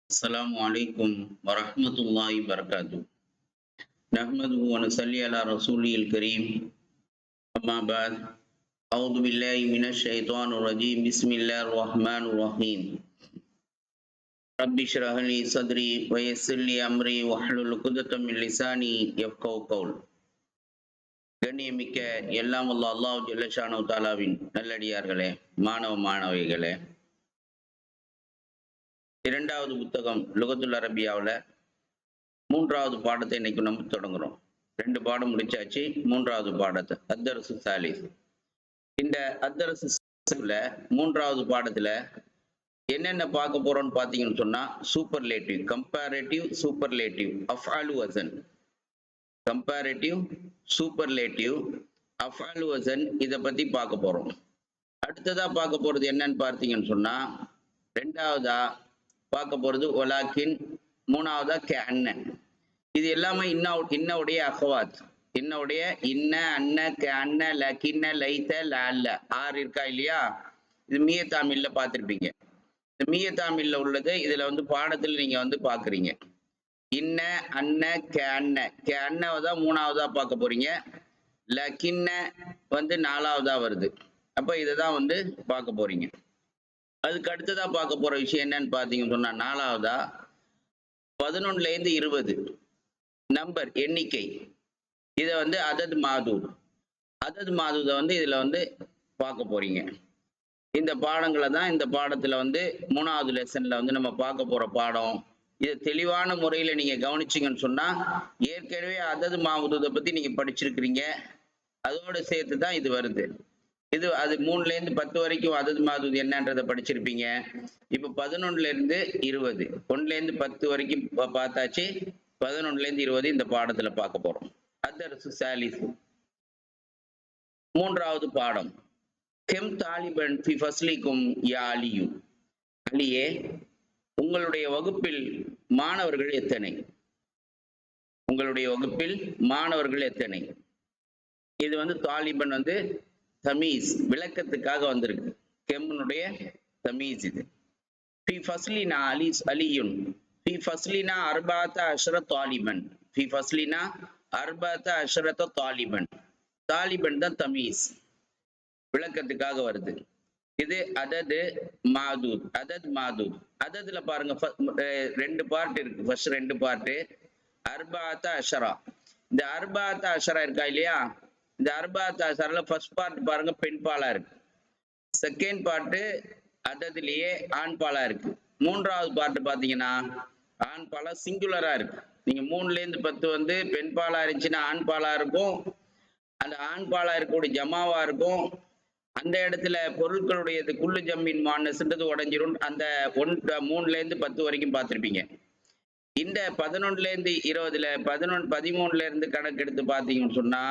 السلام عليكم ورحمة الله وبركاته. نحمده ونصلي على رسوله الكريم. أما بعد، أعوذ بالله من الشيطان الرجيم. بسم الله الرحمن الرحيم. رب اشرح لي صدري ويسر لي أمري واحلل عقدة من لساني يفقهوا قولي. கண்ணியமிக்க எல்லாம் வல்ல அல்லாஹ் ஜல்ல ஷானஹு தஆலாவின் நல்லடியார்களே, மாணவிகளே, இரண்டாவது புத்தகம் லுகத்துல் அரபியாவில் மூன்றாவது பாடத்தை இன்னைக்கு நம்ம தொடங்குறோம். 2 பாடம் முடிச்சாச்சு. மூன்றாவது பாடத்தை அத்தரசு சாலிஸ். இந்த அத்தரசு சாலிஸ்ல மூன்றாவது பாடத்துல என்னென்ன பார்க்க போறோம்னு பார்த்தீங்கன்னு சொன்னா, சூப்பர்லேட்டிவ், கம்பேரேட்டிவ், சூப்பர்லேட்டிவ், அஃஆலு வஸன். கம்பேரேட்டிவ், சூப்பர்லேட்டிவ், அஃஆலு வஸன் இதை பத்தி பார்க்க போறோம். அடுத்ததா பார்க்க போறது என்னன்னு பார்த்தீங்கன்னு சொன்னா, ரெண்டாவதா பார்க்க போறது ஒலாக்கின், மூணாவதா கஅன்ன. இது எல்லாமே இன்னவுடைய அகவாத். இன்னவுடைய இன்ன, அன்ன, கஅன்ன, லக்கின்ன, லைத்த, லஅல்ல 6 இருக்கா இல்லையா? இது மிய தாமில்ல பார்த்திருப்பீங்க. இந்த மிய தாமில்ல உள்ளது இதுல பாடத்துல நீங்க பாக்குறீங்க. இன்ன, அன்ன, கஅன்ன. கஅன்னவை தான் மூணாவதா பார்க்க போறீங்க. லக்கின்ன 4வதா வருது. அப்ப இதைதான் பார்க்க போறீங்க. அதுக்கு அடுத்ததா பார்க்க போற விஷயம் என்னன்னு பார்த்தீங்கன்னு சொன்னா, 4வதா 11ல இருந்து 20 நம்பர் எண்ணிக்கை. இதை அதத் மாதூத். அதத் மாதூதை இதுல பார்க்க போறீங்க. இந்த பாடங்களை தான் இந்த பாடத்துல 3வது லெசன்ல நம்ம பார்க்க போற பாடம். இது தெளிவான முறையில நீங்க கவனிச்சீங்கன்னு சொன்னா, ஏற்கனவே அதத் மாதூதை பத்தி நீங்க படிச்சிருக்கிறீங்க. அதோட சேர்த்து தான் இது வருது. அது 3ல இருந்து 10 வரைக்கும் அதத் மாதூத் என்னன்றதை படிச்சிருப்பீங்க. இப்ப 11ல இருந்து 20, 1ல இருந்து 10 வரைக்கும் பார்த்தாச்சு. 11ல இருந்து 20 இந்த பாடத்துல பார்க்க போறோம். அத்தரசு சாலிஸ் மூன்றாவது பாடம். கெம் தாலிபன் ஃபி ஃபஸ்லிக்கும் யா அலியு. அலியே, உங்களுடைய வகுப்பில் மாணவர்கள் எத்தனை? உங்களுடைய வகுப்பில் மாணவர்கள் எத்தனை? இது தாலிபன் தமீஸ் விளக்கத்துக்காக வந்திருக்கு. கெம்னுடைய தமீஸ் இது. ஃபி ஃபஸ்லினா அலியுன். ஃபி ஃபஸ்லினா அர்பாத்த அஷ்ரத் தாலிபன். ஃபி ஃபஸ்லினா அர்பாத்த அஷ்ரத் தாலிபன். தாலிபன் தான் தமீஸ், விளக்கத்துக்காக வருது. இது அதது மாதூத். அதத் மாதூத். அததுல பாருங்க 2 பார்ட் இருக்கு. ஃபர்ஸ்ட் 2 பார்ட் அர்பாத்த அஷரா. இந்த அர்பாத்த அஷரா இருக்கா இல்லையா? இந்த அர்பாத் அஷரால ஃபர்ஸ்ட் பார்ட் பாருங்க பெண் பாலா இருக்கு. செகண்ட் பார்ட் அததுலயே ஆண் பாலா இருக்கு. மூன்றாவது பார்ட் பாத்தீங்கன்னா ஆண் பாலா சிங்குலரா இருக்கு. நீங்க 3ல இருந்து 10 பெண் பாலா இருந்துச்சுன்னா ஆண் பாலா இருக்கும். அந்த ஆண் பாலா இருக்கக்கூடிய ஜமாவா இருக்கும். அந்த இடத்துல பொருட்களுடைய குள்ளு ஜம்மின் மானஸ்ன்றது உடைஞ்சிரும். அந்த 3ல இருந்து 10 வரைக்கும் பார்த்திருப்பீங்க. இந்த 11ல இருந்து 20ல 13ல இருந்து கணக்கு எடுத்து பார்த்தீங்கன்னு சொன்னா,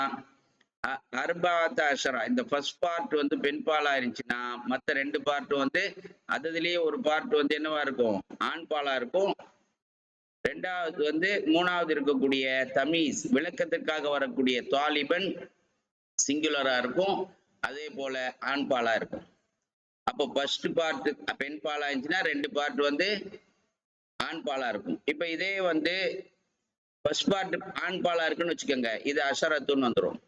அர்பாத்த அஷரா இந்த ஃபர்ஸ்ட் பார்ட் பெண் பாலா இருந்துச்சுன்னா, மற்ற 2 பார்ட் அதுலயே ஒரு பார்ட் என்னவா இருக்கும்? ஆண் பாலா இருக்கும். 2வது 3வது இருக்கக்கூடிய தமீஸ் விளக்கத்திற்காக வரக்கூடிய தாலிபன் சிங்குலரா இருக்கும். அதே போல ஆண் பாலா இருக்கும். அப்போ ஃபர்ஸ்ட் பார்ட் பெண் பாலா இருந்துச்சுன்னா 2 பார்ட் ஆண் பாலா இருக்கும். இப்ப இதே ஃபர்ஸ்ட் பார்ட் ஆண் பாலா இருக்குன்னு வச்சுக்கோங்க. இது அஷரத்துன்னு வந்துடும்.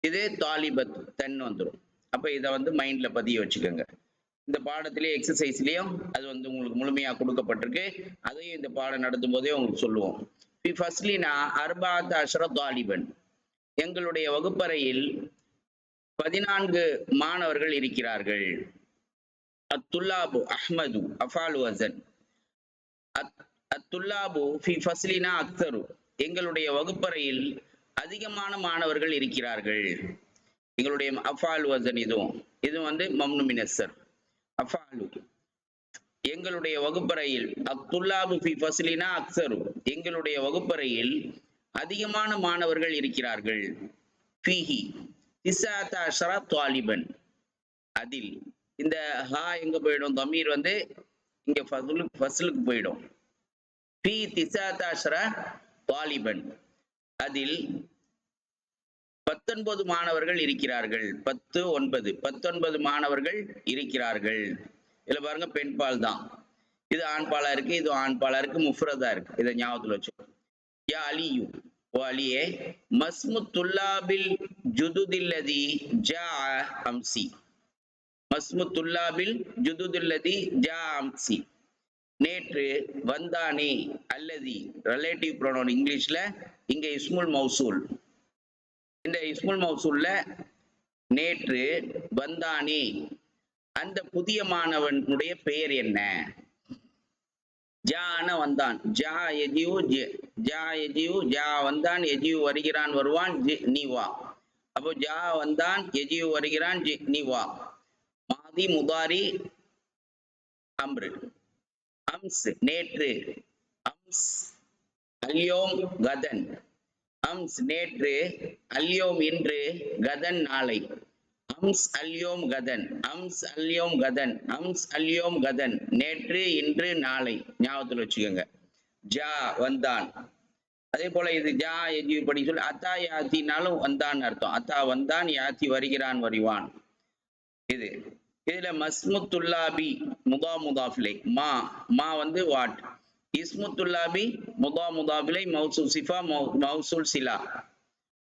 இது தாலிபத் தன் வந்துடும். அப்ப இதை மைண்ட்ல பதிய வச்சுக்கோங்க. இந்த பாடத்திலேயே எக்ஸசைஸ்லயும் அது உங்களுக்கு முழுமையா கொடுக்கப்பட்டிருக்கு. அதையும் இந்த பாடம் நடத்தும் போதே உங்களுக்கு சொல்லுவோம். ஃபஸ்லினா அர்பாத் அஷ்ரத் தாலிபன். எங்களுடைய வகுப்பறையில் 14 மாணவர்கள் இருக்கிறார்கள். அத்துல்லாபு அஹ்மது அஃபாலு வஸன். அத்துல்லாபு ஃபி ஃபஸ்லினா அக்ஸரு. எங்களுடைய வகுப்பறையில் அதிகமான மாணவர்கள் இருக்கிறார்கள். எங்களுடைய அஃபால் வஸன் இது மம்னு மினஸ்ஸர். அஃபாலு எங்களுடைய வகுப்பறையில். அத்துல்லாபு ஃபி ஃபஸ்லினா அக்ஸரு. எங்களுடைய வகுப்பறையில் அதிகமான மாணவர்கள் இருக்கிறார்கள். ஃபீஹி திஸாத அஷ்ரா தாலிபன். அதில் இந்த ஹா எங்க போயிடும்? தமீர் இங்க ஃபஸ்லுக்கு போயிடும். ஃபீ திஸாத அஷ்ரா தாலிபன். அதில் 19 மாணவர்கள் இருக்கிறார்கள். 19 மாணவர்கள் இருக்கிறார்கள். இதுல பாருங்க பெண்பால் தான். இது ஆண்பாலா இருக்கு, இது ஆண்பாலா இருக்கு, முஃப்ரதா இருக்கு. இதை ஞாபகத்துல வச்சுக்கோ. யா அலியு, ஓ அலியே, மஸ்மு துல்லாபில் ஜுதுதில்லதி ஜா அம்சி. மஸ்மு துல்லாபில் ஜுதுதில்லதி ஜா அம்சி. நேற்று வந்தானே, அல்லதி ரிலேட்டிவ் ப்ரோனவுன் இங்கிலீஷ்ல, இங்க இஸ்முல் மௌசூல். இந்த இஸ்முல் மௌசூல்ல நேற்று வந்தானே அந்த புதிய மாணவனுடைய பெயர் என்ன? ஜான வந்தான், ஜா எஜியு, ஜா எஜியு, ஜா வந்தான், எஜியு வருகிறான், வருவான், நீ வா. அப்போ ஜா வந்தான், எஜியு வருகிறான், நீ வா. மாதி முதாரி அம்ரு. அம்ஸ் நேற்று, அம்ஸ் அல்யோம் கதன். அம்ஸ் நேற்று, அல்யோம் இன்று, கதன் நாளை. அம்ஸ் அல்யோம் கதன், அம்ஸ் அல்யோம் கதன், அம்ஸ் அல்யோம் கதன். நேற்று, இன்று, நாளை. ஞாபகத்தில் வச்சுக்கோங்க. ஜா வந்தான். அதே போல இது ஜா எஜி படி சொல்லி அத்தா யாத்தினாலும் வந்தான் அர்த்தம். அத்தா வந்தான், யாத்தி வருகிறான், வருவான். இது இதுல மஸ்முத்துல்லாபி முதா முதாஃபிலை, மா மா வந்து வாட். இஸ்முத்துல்லாபி முதா முதாஃபிலை மௌசூல் சிஃபா மௌசூல் சிலா.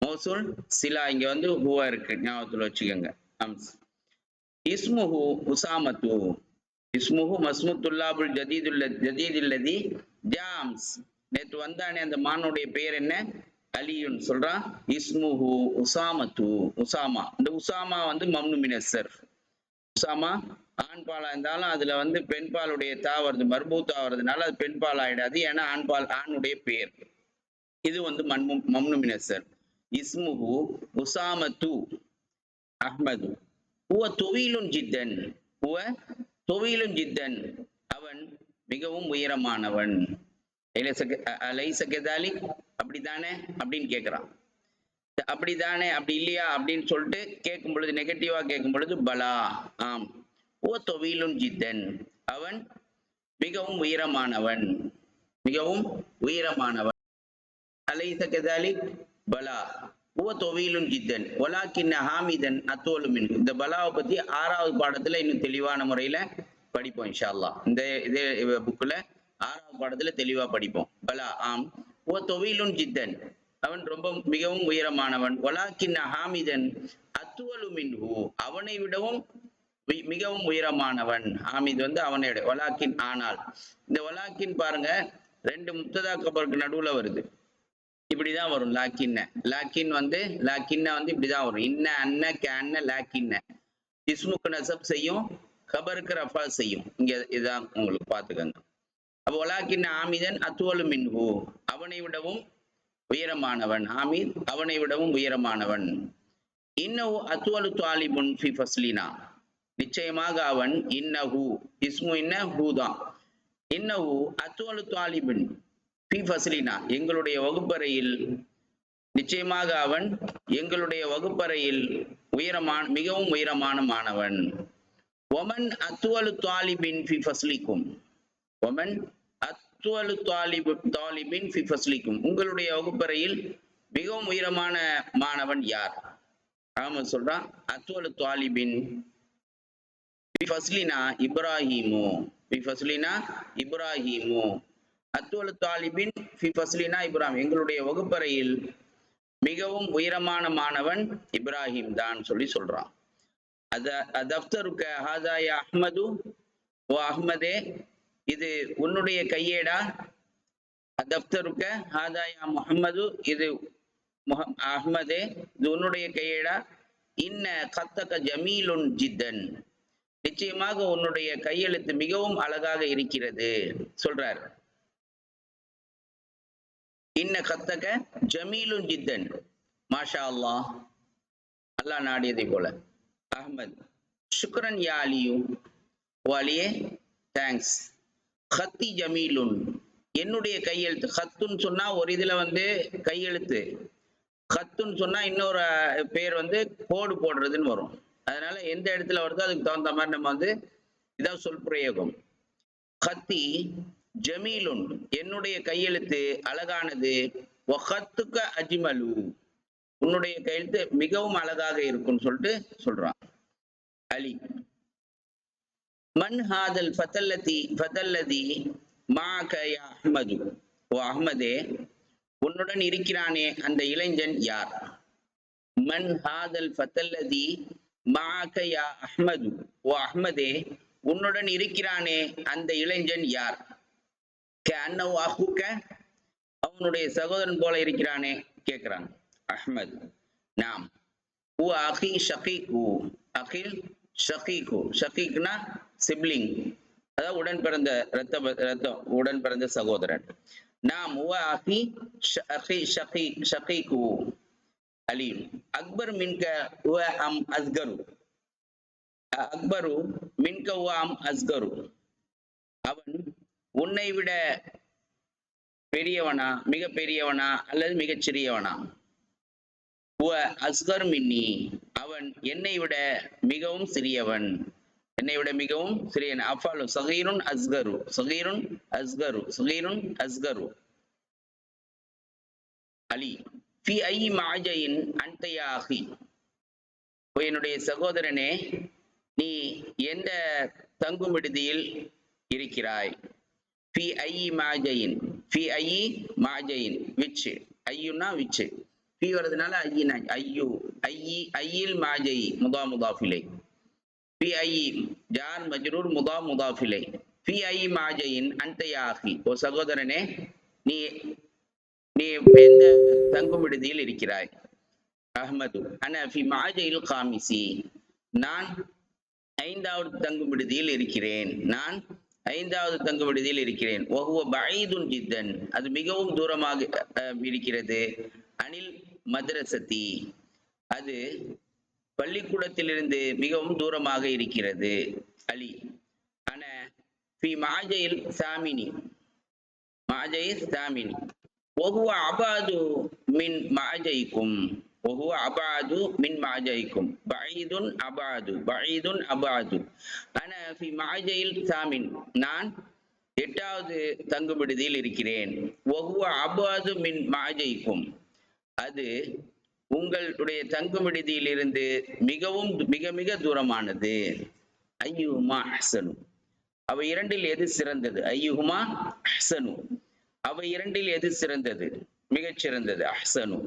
மௌசூல் சிலா இங்க வந்து ஹுவா இருக்கு, ஞாபகத்துல வச்சுக்கோங்க. அம்ஸ் இஸ்முஹு உசாமத்து. இஸ்முஹு மஸ்முத்துல்லாபுல் ஜதீதுல்லதி ஜாம்ஸ். நேற்று வந்தானே அந்த மானுடைய பெயர் என்ன? அலியுன் சொல்றான். இஸ்முஹு உசாமத்து, உசாமா. இந்த உசாமா வந்து மம்னு மினஸ்ஸர். உசாமா ஆண்பாலா இருந்தாலும் அதுல வந்து பெண்பாலுடைய தா வருது, மர்பூத்தா வருதுனால அது பெண்பால் ஆயிடாது. ஏன்னா ஆண்பால் ஆணுடைய பெயர். இது வந்து மம்னு மினஸ்ஸர். இஸ்முஹு உசாமத்து அஹ்மது. ஹுவ தொவீலுன் ஜித்தன். ஹுவ தொவீலுன் ஜித்தன். அவன் மிகவும் உயரமானவன். அலைஸ கதாலிக், அப்படித்தானே அப்படின்னு கேட்கிறான். அப்படித்தானே, அப்படி இல்லையா அப்படின்னு சொல்லிட்டு கேட்கும் பொழுது, நெகட்டிவா கேட்கும் பொழுது பலா, ஆம். ஹுவ தொவீலுன் ஜித்தன். அவன் மிகவும் உயரமானவன், மிகவும் உயரமானவன். அலைஸ கதாலிக், பலா ஹுவ தொவீலுன் ஜித்தன் வலாக்கின்ன ஹாமிதன் அத்தோலு மின்ஹு. இந்த பலாவை பத்தி 6வது பாடத்துல இன்னும் தெளிவான முறையில படிப்போம் இன்ஷா அல்லாஹ். இந்த இதே புக்ல 6வது பாடத்துல தெளிவா படிப்போம். பலா ஆம். ஹுவ தொவீலுன் ஜித்தன், அவன் ரொம்ப மிகவும் உயரமானவன். வலாக்கின்ன ஹாமிதன் அத்துவலு மின்ஹு, அவனை விடவும் மிகவும் உயரமானவன். ஹாமித் வந்து அவனை விட. வலாக்கின் ஆனால், இந்த வலாக்கின் பாருங்க 2 முப்ததா கபருக்கு நடுவுல வருது. இப்படிதான் வரும் லாக்கின்ன. லாக்கின் வந்து லாக்கின்ன வந்து இப்படிதான் வரும். இன்ன அன்ன கேன்ன லாக்கின்ன. இஸ்முக்கு நசப் செய்யும், கபருக்கு ரஃபா செய்யும். இங்க இதான் உங்களுக்கு பாத்துக்கங்க. அப்போ வலாக்கின்ன ஆமிதன் அத்துவலு மின்ஹு, அவனை விடவும் உயரமானவன். ஆமீத் அவனை விடவும் உயரமானவன். இன்னஹு அத்துவலு தாலிபுன் ஃபி ஃபஸ்லினா, நிச்சயமாக அவன். இன்னஹு இஸ்மு இன்ன ஹூதான். இன்னஹு அத்துவலு தாலிபுன் ஃபி ஃபஸ்லினா, எங்களுடைய வகுப்பறையில், நிச்சயமாக அவன் எங்களுடைய வகுப்பறையில் மிகவும் உயரமான மாணவன். ஒமன் அத்துவலு தாலிபின் ஃபி ஃபஸ்லிக்கும், ஒமன் அத்துவலு தாலிபின் ஃபி ஃபஸ்லிக்கும், உங்களுடைய வகுப்பறையில் மிகவும் உயரமான மாணவன் யார்? அவன் சொல்றான் அத்துவலு தாலிபின் ஃபி ஃபஸ்லினா இப்ராஹிமு, ஃபி ஃபஸ்லினா இப்ராஹிமு. அத்துவலு தாலிபின் ஃபி ஃபஸ்லினா இப்ராஹிம், எங்களுடைய வகுப்பறையில் மிகவும் உயரமான மாணவன் இப்ராஹிம் தான் சொல்றான். அதஃப்தருக்க ஹாதா யா அஹ்மது, ஓ அஹ்மதே இது உன்னுடைய கையேடா. அதஃப்தருக்க ஹாதா யா முஹம்மது, இது அஹ்மதே இது உன்னுடைய கையேடா. இன்ன கத்தக ஜமீலுன் ஜித்தன், நிச்சயமாக உன்னுடைய கையெழுத்து மிகவும் அழகாக இருக்கிறது சொல்றார். இன்ன கத்தக ஜமீலுன் ஜித்தன், மாஷா அல்லாஹ், அல்லாஹ் நாடியதை போல. அஹ்மத் ஷுக்ரன் யா அலியு, ஓ அலியே தேங்க்ஸ். ஹத்தி ஜமீலுன், என்னுடைய கையெழுத்து. ஹத்துன்னு சொன்னா ஒரு இதுல வந்து கையெழுத்து, ஹத்துன்னு சொன்னா இன்னொரு பேர் வந்து கோடு போடுறதுன்னு வரும். அதனால எந்த இடத்துல வருதோ அதுக்கு தகுந்த மாதிரி நம்ம வந்து இதான் சொல் பிரயோகம். ஹத்தி ஜமீலுன், என்னுடைய கையெழுத்து அழகானது. வஹத்துக அஜ்மலு, உன்னுடைய கையெழுத்து மிகவும் அழகாக இருக்கும்னு சொல்லிட்டு சொல்றான். அலி மன் ஹாதல் ஃபதல்லதி மாஅக யா அஹ்மது, ஓ அஹ்மதே உன்னுடன் இருக்கிறானே அந்த இளைஞன் யார்? மன் ஹாதல் ஃபதல்லதி மாஅக யா அஹ்மது, ஓ அஹ்மதே உன்னுடன் இருக்கிறானே அந்த இளைஞன் யார்? கஅன்னஹு அஹுக, அவனுடைய சகோதரன் போல இருக்கிறானே கேட்கிறான் அஹ்மத். நாம் ஹுவ அகி ஷகீகு, அகில் ஷகீகு, ஷகீக்னா சிப்லிங், அதாவது உடன் பிறந்த ரத்தம் உடன் பிறந்த சகோதரன். நாம் ஹுவ அகி ஷகீகு அலி. அக்பர் மின்க ஹுவ அம் அஸ்கரு, அக்பரு மின்க ஹுவ அம் அஸ்கரு, அவன் உன்னை விட பெரியவனா, மிக பெரியவனா அல்லது மிகச் சிறியவனா? அஸ்கர் மின்னி, அவன் என்னை விட மிகவும் சிறியவன், என்னை விட மிகவும் சிறியவன். அஃபாலு சகீருன் அஸ்கரு, சகீருன் அஸ்கரு, சகீருன் அஸ்கரு. அலி ஃபி ஐ மாஜையின் அன்த யா அகி, என்னுடைய சகோதரனே நீ எந்த தங்கும் விடுதியில் இருக்கிறாய்? ஃபி ஐ மாஜையின், ஃபி ஐ மாஜையின், விச், ஐயுன்னா விச், ஃபி வரதுனால ஐயினா ஐயு, ஐயி ஐயில் மாஜை முதா முதாஃபிலை, ஃபி ஐ ஜார் மஜ்ரூர் முதா முதாஃபிலை, ஃபி ஐ மாஜையின் அன்த யா அகி, ஓ சகோதரனே நீ நீ எந்த தங்கும் விடுதியில் இருக்கிறாய்? அஹ்மது அன ஃபி மாஜையில் காமிசி, நான் ஐந்தாவது தங்கும் விடுதியில் இருக்கிறேன், நான் ஐந்தாவது தங்கும் விடுதியில் இருக்கிறேன். வஹுவ பஈதுன் ஜித்தன், அது மிகவும் தூரமாக இருக்கிறது. அனில் மദ്രസதி, அது பள்ளிக்கூடத்திலிருந்து மிகவும் தூரமாக இருக்கிறது. அலி அன ஃபி மாஜையில் சாமினி, மாஜையில் சாமினி. வஹுவ அபாது மின் மாஜைக்கும், வஹுவ அபாது மின் மாஜைக்கும், பஈதுன் அபாது, பஈதுன் அபாது. அன ஃபி மாஜையில் சாமின், நான் எட்டாவது தங்கும் விடுதியில் இருக்கிறேன். வஹுவ அபாது மின் மாஜைக்கும், அது உங்களுடைய தங்கும் விடுதியிலிருந்து மிகவும் மிக மிக தூரமானது. ஐயுமா அஹ்சனு, அவை இரண்டில் எது சிறந்தது? ஐயுமா அஹ்சனு, அவை இரண்டில் எது சிறந்தது, மிகச் சிறந்தது? அஹ்சனு.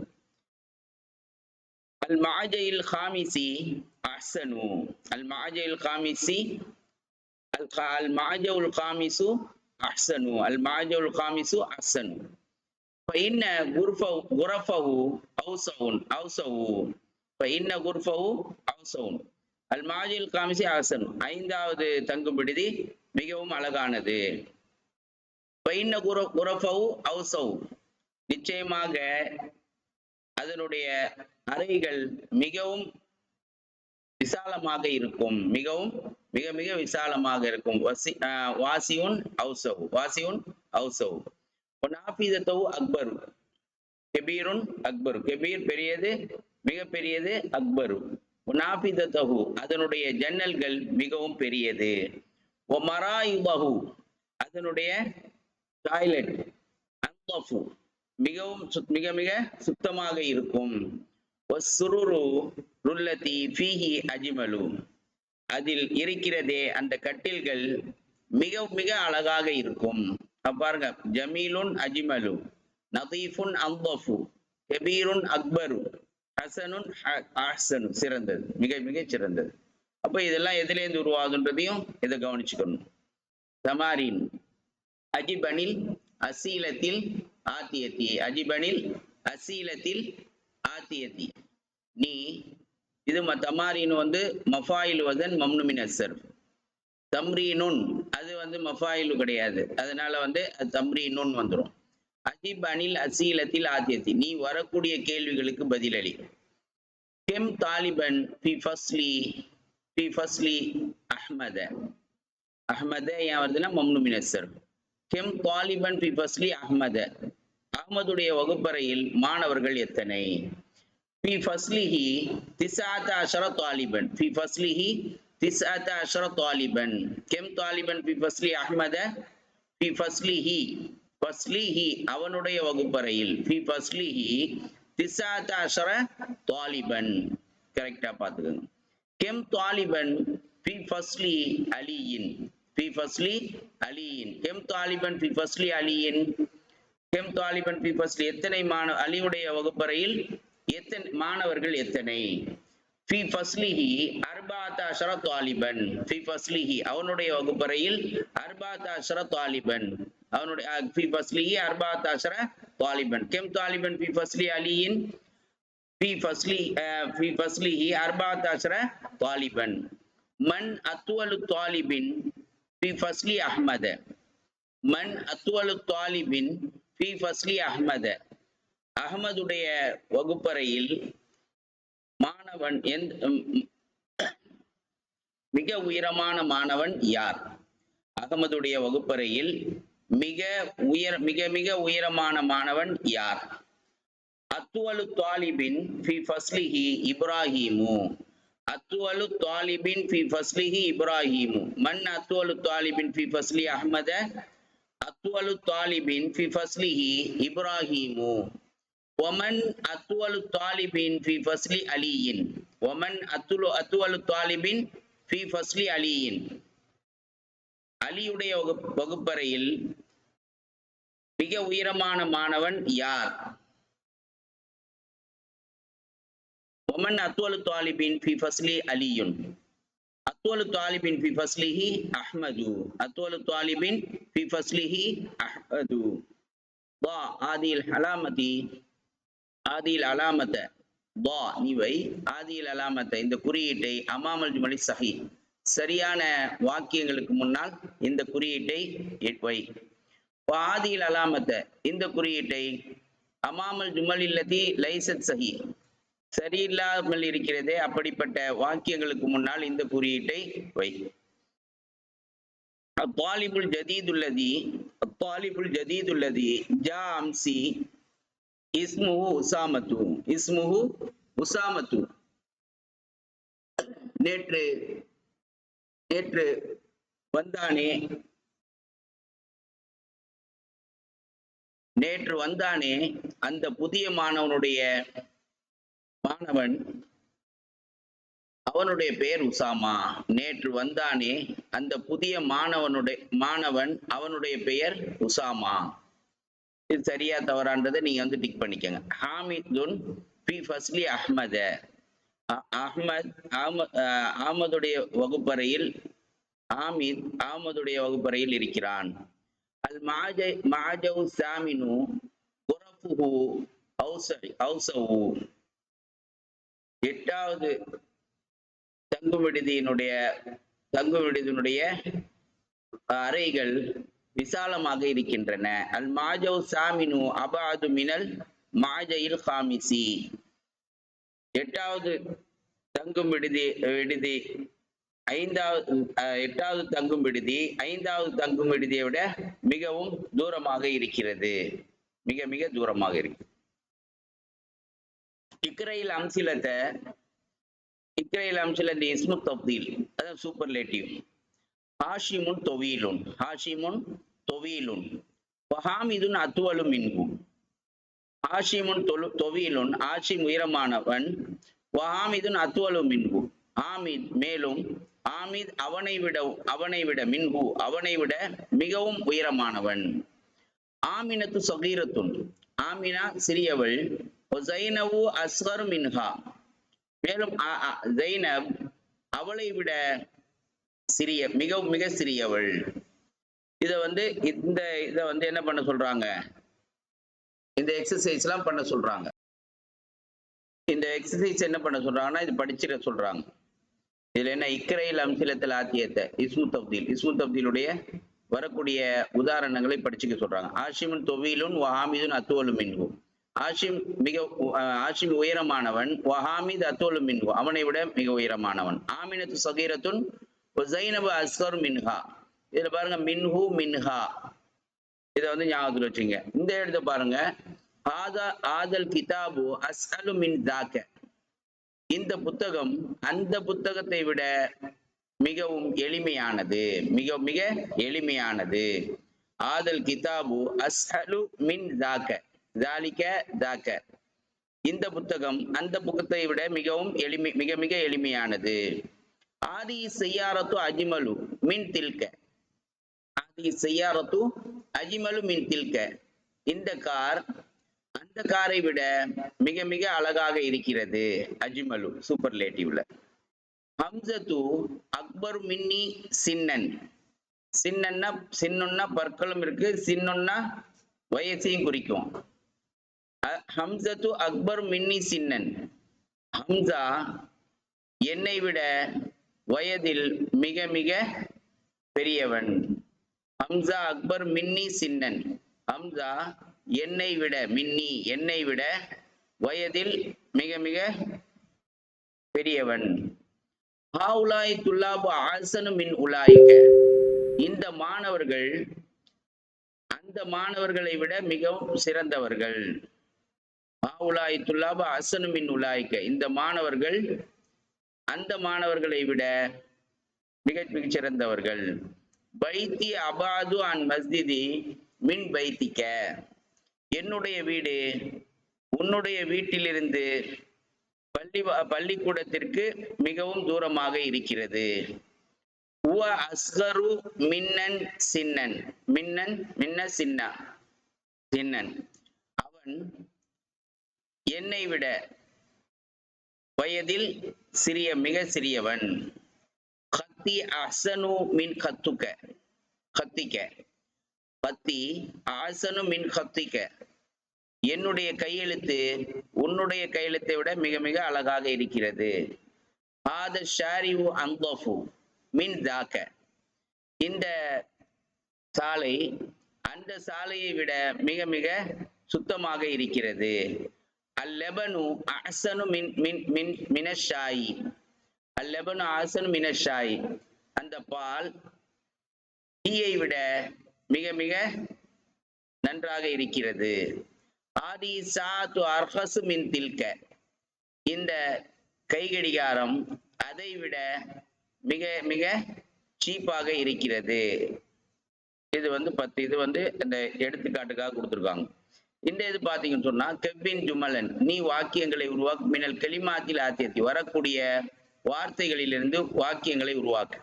அல் மாஜையில் காமிசி அஹ்சனு, அல் மாஜையில் காமிசி, அல் மாஜவுல் காமிசு அஹ்சனு, அல் மாஜவுல் காமிசு அஹ்சனு. فإن غرفه أوسع فإن غرفه أوسع. அல்மாஜில் காமிசி அஹ்சனு, ஐந்தாவது தங்கும் விடுதி மிகவும் அழகானது. فإن غرفه أوسع, நிச்சயமாக அதனுடைய அறைகள் மிகவும் விசாலமாக இருக்கும், மிகவும் மிக மிக விசாலமாக இருக்கும். வாசியுன் அவுசவு, வாசியுன் அவுசவு. நாஃபிதத்தவு அக்பரு கெபீருன் அக்பரு, கெபீர் பெரியது, மிக பெரியது. அக்பரு நாஃபிதத்தஹு, அதனுடைய ஜன்னல்கள் மிகவும் பெரியது. மராயிபஹு, அதனுடைய டாய்லெட். அன்லஃபு, மிகவும் மிக மிக சுத்தமாக இருக்கும். வஸ்ஸுருரு ருல்லதி ஃபீஹி அஜ்மலு, அதில் இருக்கிறதே அந்த கட்டில்கள் மிக மிக அழகாக இருக்கும். பாருங்க, ஜமீலுன் அஜ்மலு, நதீஃபுன் அன்லஃபு, கபீருன் அக்பரு, ஹசனுன் அஹ்சனு, சிறந்தது, மிக மிக சிறந்தது. அப்ப இதெல்லாம் எதுலேருந்து உருவாகுன்றதையும் இதை கவனிச்சுக்கணும். தமாரின் அஜிபனில் அசீலத்தில் ஆத்தியத்தி, அஜிபனில் அசீலத்தில் ஆத்தியத்தி. நீ இது தமாரின் மஃபாயில் வதன் மம்னுமின் அஸ்ஸர். தம்ரீனுன் அது மஃபாயிலு கிடையாது, அதனால தம்ரீனுன் வந்துடும். அஜிப் அனில் அசீலத்தில் ஆத்தியத்தி, நீ வரக்கூடிய கேள்விகளுக்கு பதிலளி. கெம் தாலிபன் ஃபி ஃபஸ்லி அஹ்மத, அஹ்மத ஏன் வருதுன்னா மம்னுமின் அஸ்ஸர். கெம் தாலிபன் ஃபி ஃபஸ்லி அஹ்மத, அஹ்மதுடைய வகுப்பறையில் மாணவர்கள் எத்தனை? ஃபி ஃபஸ்லிஹி திஸ்அத அஷர தாலிபன், ஃபி ஃபஸ்லிஹி திஸ்அத அஷர தாலிபன். கெம் தாலிபன் ஃபி ஃபஸ்லி அஹ்மத, ஃபி ஃபஸ்லிஹி, ஃபஸ்லிஹி அவனுடைய வகுப்பறையில், ஃபி ஃபஸ்லிஹி திஸ்அத அஷர தாலிபன். கரெக்டா பார்த்துக்கோங்க. கெம் தாலிபன் في فصل علي في فصل علي كم طالبا في فصل علي كم طالبا في فصل எத்தனை அலியுடைய வகுப்பறையில் எத்தனை மாணவர்கள் எத்தனை في فصله 14 طالبا في فصله அவனுடைய வகுப்பறையில் 14 طالبا அவனுடைய في فصله 14 طالبا كم طالبا في فصل علي في فصله 14 طالبا من أطول طالب في فصل أحمد من أطول طالب في فصل أحمد அகமதுடைய வகுப்பறையில் மாணவன் மிக உயரமான மாணவன் யார் அகமதுடைய வகுப்பறையில் மிக மிக உயரமான மாணவன் யார் அத்துவலு தாலிபின் ஃபி ஃபஸ்லிஹி இப்ராஹீமு அத்துவலு தாலிபின் ஃபி ஃபஸ்லிஹி இப்ராஹீமு மன் அத்துவலு தாலிபின் ஃபி ஃபஸ்லி அஹ்மத அத்துவலு தாலிபின் ஃபி ஃபஸ்லிஹி இப்ராஹீமு ஒமன் அத்துவலு தாலிபின் ஃபி ஃபஸ்லி அலியின் ஒமன் அத்துவலு தாலிபின் ஃபி ஃபஸ்லி அலியின் அலியுடைய வகுப்பறையில் மிக உயரமான மாணவன் யார் ஒமன் அத்துவலு தாலிபின் ஃபி ஃபஸ்லி அலியுன் அத்துவலு தாலிபின் ஃபி ஃபஸ்லிஹி அஹ்மது அத்துவலு தாலிபின் ஃபி ஃபஸ்லிஹி அஹ்மது வா ஆதில் அலாமதி ஆதில் அலாமத வா நீவை ஆதில் அலாமத இந்த குறியீட்டை அமாமல் ஜுமலி சஹி சரியான வாக்கியங்களுக்கு முன்னால் இந்த குறியீட்டை வை ஆதில் அலாமத இந்த குறியீட்டை அமாமல் ஜுமலில்லதி லைசத் சஹி சரியில்லாமல் இருக்கிறதே அப்படிப்பட்ட வாக்கியங்களுக்கு முன்னால் இந்த குறியீட்டை வை அத்தாலிபுல் ஜதீதுல்லதி அத்தாலிபுல் ஜதீதுல்லதி ஜா அம்சி இஸ்முஹு உசாமத்து இஸ்முஹு உசாமத்து நேற்று நேற்று வந்தானே நேற்று வந்தானே அந்த புதிய மாணவனுடைய அவனுடைய பெயர் உசாமா நேற்று வந்தானே அந்த புதிய மாணவன் அவனுடைய பெயர் உசாமா இது சரியா தவறான்றதை நீங்க டிக் பண்ணிக்கங்க ஹாமிதுன் ஃபி ஃபஸ்லி அஹ்மத அஹ்மதுடைய வகுப்பறையில் அஹ்மதுடைய வகுப்பறையில் இருக்கிறான் அல் மாஜவு சாமினு குரஃபுஹு ஔஸவு எட்டாவது தங்குமிடுதியினுடைய அறைகள் விசாலமாக இருக்கின்றன அல் மாஜவு சாமினு அபாது மினல் மாஜையில் ஹாமிசி எட்டாவது தங்கும் விடுதி எட்டாவது தங்கும் விடுதி ஐந்தாவது தங்கும் விடுதியை விட மிகவும் தூரமாக இருக்கிறது மிக மிக தூரமாக இருக்கு இக்ரைல் அம்சிலத்தை இஸ்மு தப்தீல் அதாவது சூப்பர்லேட்டிவ் ஹாஷிமுன் தொவீலுன் வஹாமிதுன் அத்துவலு மின்ஹு ஹாஷிமுன் தொவீலுன் ஹாஷிம் உயரமானவன் வஹாமிதுன் அத்துவலு மின்ஹு ஆமித் மேலும் ஆமித் அவனை விட மின்ஹு அவனை விட மிகவும் உயரமானவன் ஆமினத்து சகீரத்துன் ஆமினா சிறியவள் ஜைனவு அஸ்கர் மின்ஹா மேலும் ஜைனப் அவளை விட மிக சிறியவள் இதை என்ன பண்ண சொல்றாங்க இந்த எக்ஸசைஸ் எல்லாம் பண்ண சொல்றாங்க இந்த எக்ஸசைஸ் என்ன பண்ண சொல்றாங்கன்னா இது படிச்சிட சொல்றாங்க இதுல என்ன இக்ரைல் அம்சிலத்தில் ஆத்தியத்தை இஸ்மு தப்தீலுடைய வரக்கூடிய உதாரணங்களை படிச்சுக்க சொல்றாங்க ஆஷிமுன் தொவீலுன் வஹாமிதுன் அத்துவலு மின்ஹு ஆஷிம் உயரமானவன் வஹாமித் அத்துவலு மின்ஹு அவனை விட மிக உயரமானவன் ஆமினத்து சகீரத்துன் ஜைனபு அஸ்கர் மின்ஹா இதுல பாருங்க மின்ஹு மின்ஹா இதை ஞாபகத்தில் வச்சுங்க இந்த இடத்த பாருங்க ஆதல் கிதாபு அஸ்அலு மின் தாக்க இந்த புத்தகம் அந்த புத்தகத்தை விட மிகவும் எளிமையானது மிக மிக எளிமையானது ஆதல் கிதாபு அஸ்அலு மின் தாக்க தாக்க இந்த புத்தகம் அந்த புத்தகத்தை விட மிகவும் மிக மிக எளிமையானது ஆதி செய்யாரத்து அஜிமலு மின் தில்க. ஆதி செய்யாரத்து அஜிமலு மின் தில்க. இந்த கார் அந்த காரை விட மிக மிக அழகாக இருக்கிறது. அஜ்மலு சூப்பர்லேட்டிவ்ல. ஹம்சத்து அக்பர் மின்னி சின்னன். சின்னன்னா சின்னொன்னா பற்களும் இருக்கு, சின்னொன்னா வயசையும் குறிக்கும். ஹம்சத்து அக்பர் மின்னி சின்னன். ஹம்சா என்னை விட வயதில் மிக மிக பெரியவன். ஹம்சா அக்பர் மின்னி சின்னன். ஹம்சா என்னை விட, மின்னி என்னை விட, வயதில் மிக மிக பெரியவன். ஹாவுலாய் துல்லாபு ஆசனு மின் உலாய்க. இந்த மாணவர்கள் அந்த மாணவர்களை விட மிகவும் சிறந்தவர்கள். ஹாவுலாய் துல்லாபு ஆசனு மின் உலாய்க. இந்த மாணவர்கள் அந்த மாணவர்களை விட மிக மிக சிறந்தவர்கள். பைத்தி அபாது அன் மஸ்ஜிதி மின் பைத்திக்க. என்னுடைய வீடு உன்னுடைய வீட்டிலிருந்து பள்ளிக்கூடத்திற்கு மிகவும் தூரமாக இருக்கிறது. உவ அஸ்கரு மின்னன் சின்னன். மின்னன் மின்ன சின்னா சின்னன். அவன் என்னை விட வயதில் மிக சிறியவன். கத்தி அசனு மின் கத்துக்க. கத்திக்க. கத்தி ஆசனு மின் கத்திக்க. என்னுடைய கையெழுத்து உன்னுடைய கையெழுத்தை விட மிக மிக அழகாக இருக்கிறது. ஆத ஷாரிவு அந்தஃபு மின் தாக்க. இந்த சாலை அந்த சாலையை விட மிக மிக சுத்தமாக இருக்கிறது. அல்லெபனு அஹ்சனு மின் மின் மின் மினஷாயி. அல்லெபனு அஹ்சனு மினஷாயி. அந்த பால் டீயை விட மிக மிக நன்றாக இருக்கிறது. ஆதி சாத்து அர்ஹசு மின் தில்க. இந்த கைகடிகாரம் அதை விட மிக மிக சீப்பாக இருக்கிறது. இது 10. இது இந்த எடுத்துக்காட்டுக்காக கொடுத்துருக்காங்க. இந்த இது பாத்தீங்கன்னு சொன்னா கெவ்வின் ஜுமலன், நீ வாக்கியங்களை உருவாக்கு. மினல் கெலிமாத்தில் ஆத்தியத்தி, வரக்கூடிய வார்த்தைகளிலிருந்து வாக்கியங்களை உருவாக்கு.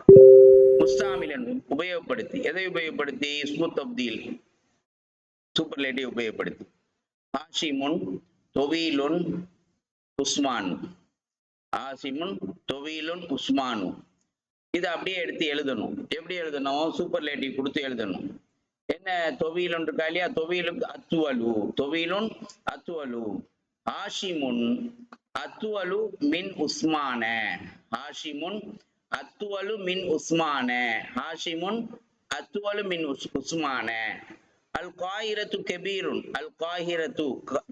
முஸ்தாமிலன், உபயோகப்படுத்தி. எதை உபயோகப்படுத்தி? இஸ்மு தப்தீல் சூப்பர்லேட்டிவ் உபயோகப்படுத்தி. ஆஷிமுன் தொவீலுன் உஸ்மான். ஆசிமுன் தொவீலுன் உஸ்மானு. இதை அப்படியே எடுத்து எழுதணும். எப்படி எழுதணும்? சூப்பர்லேட்டிவ் கொடுத்து எழுதணும். என்ன தொவீலுன் இருக்கா இல்லையா? தொவீலுக்கு அத்துவலு. தொவீலுன் அத்துவலு. ஆஷிமுன் அத்துவலு மின் உஸ்மான. ஆஷிமுன் அத்துவலு மின் உஸ்மான. ஆஷிமுன் அத்துவலு மின் உஸ்மான. அல் காஹிரத்து கெபீருன். அல் காஹிரத்து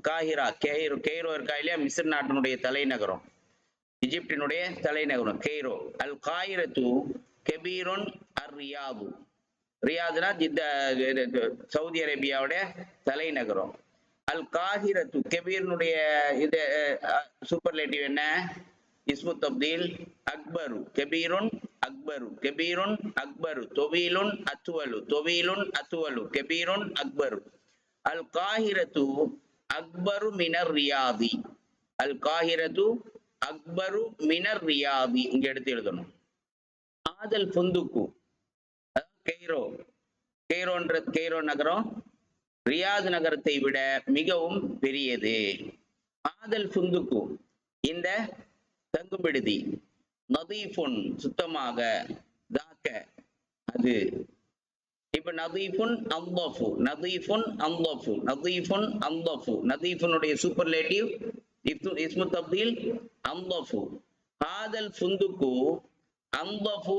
காஹிரா கெய்ரோ இருக்கா இல்லையா? மிஸ்ர் நாட்டினுடைய தலைநகரம், எகிப்தினுடைய தலைநகரம் கெய்ரோ. அல் காஹிரத்து கெபீருன் அர் ரியாது. ரியாதுனா சவுதி அரேபியாவுடைய தலைநகரம். அல் காஹிரத்து கெபீருடைய இது சூப்பர்லேட்டிவ் என்ன? இஸ்மு தப்தீல் அக்பரு. கெபீருன் அக்பரு. கெபீருன் அக்பரு. தொவீலுன் அத்துவலு. தொவீலுன் அத்துவலு. கெபீருன் அக்பரு. அல் காஹிரத்து அக்பரு மினர் ரியாதி. அல் காஹிரத்து அக்பரு மினர் ரியாதி. இங்க எடுத்து எழுதணும். ஆதல் புந்துக்கு கெய்ரோ. கெய்ரோ நகரம் ரியாத் நகரத்தை விட மிகவும் பெரியது. ஆதல் புந்துக்கு, இந்த தங்கும் விடுதி. நதீஃபுன், சுத்தமாக. தாக்க, அது. இப்ப நதீஃபுன் அந்தஃபு. நதீஃபுன் அந்தஃபு. நதீஃபுன் அந்தஃபு. நதீஃபுனுடைய சூப்பர்லேட்டிவ் இஸ்மு தப்தீல் அந்தஃபு. ஆதல் புந்துக்கு அந்தஃபு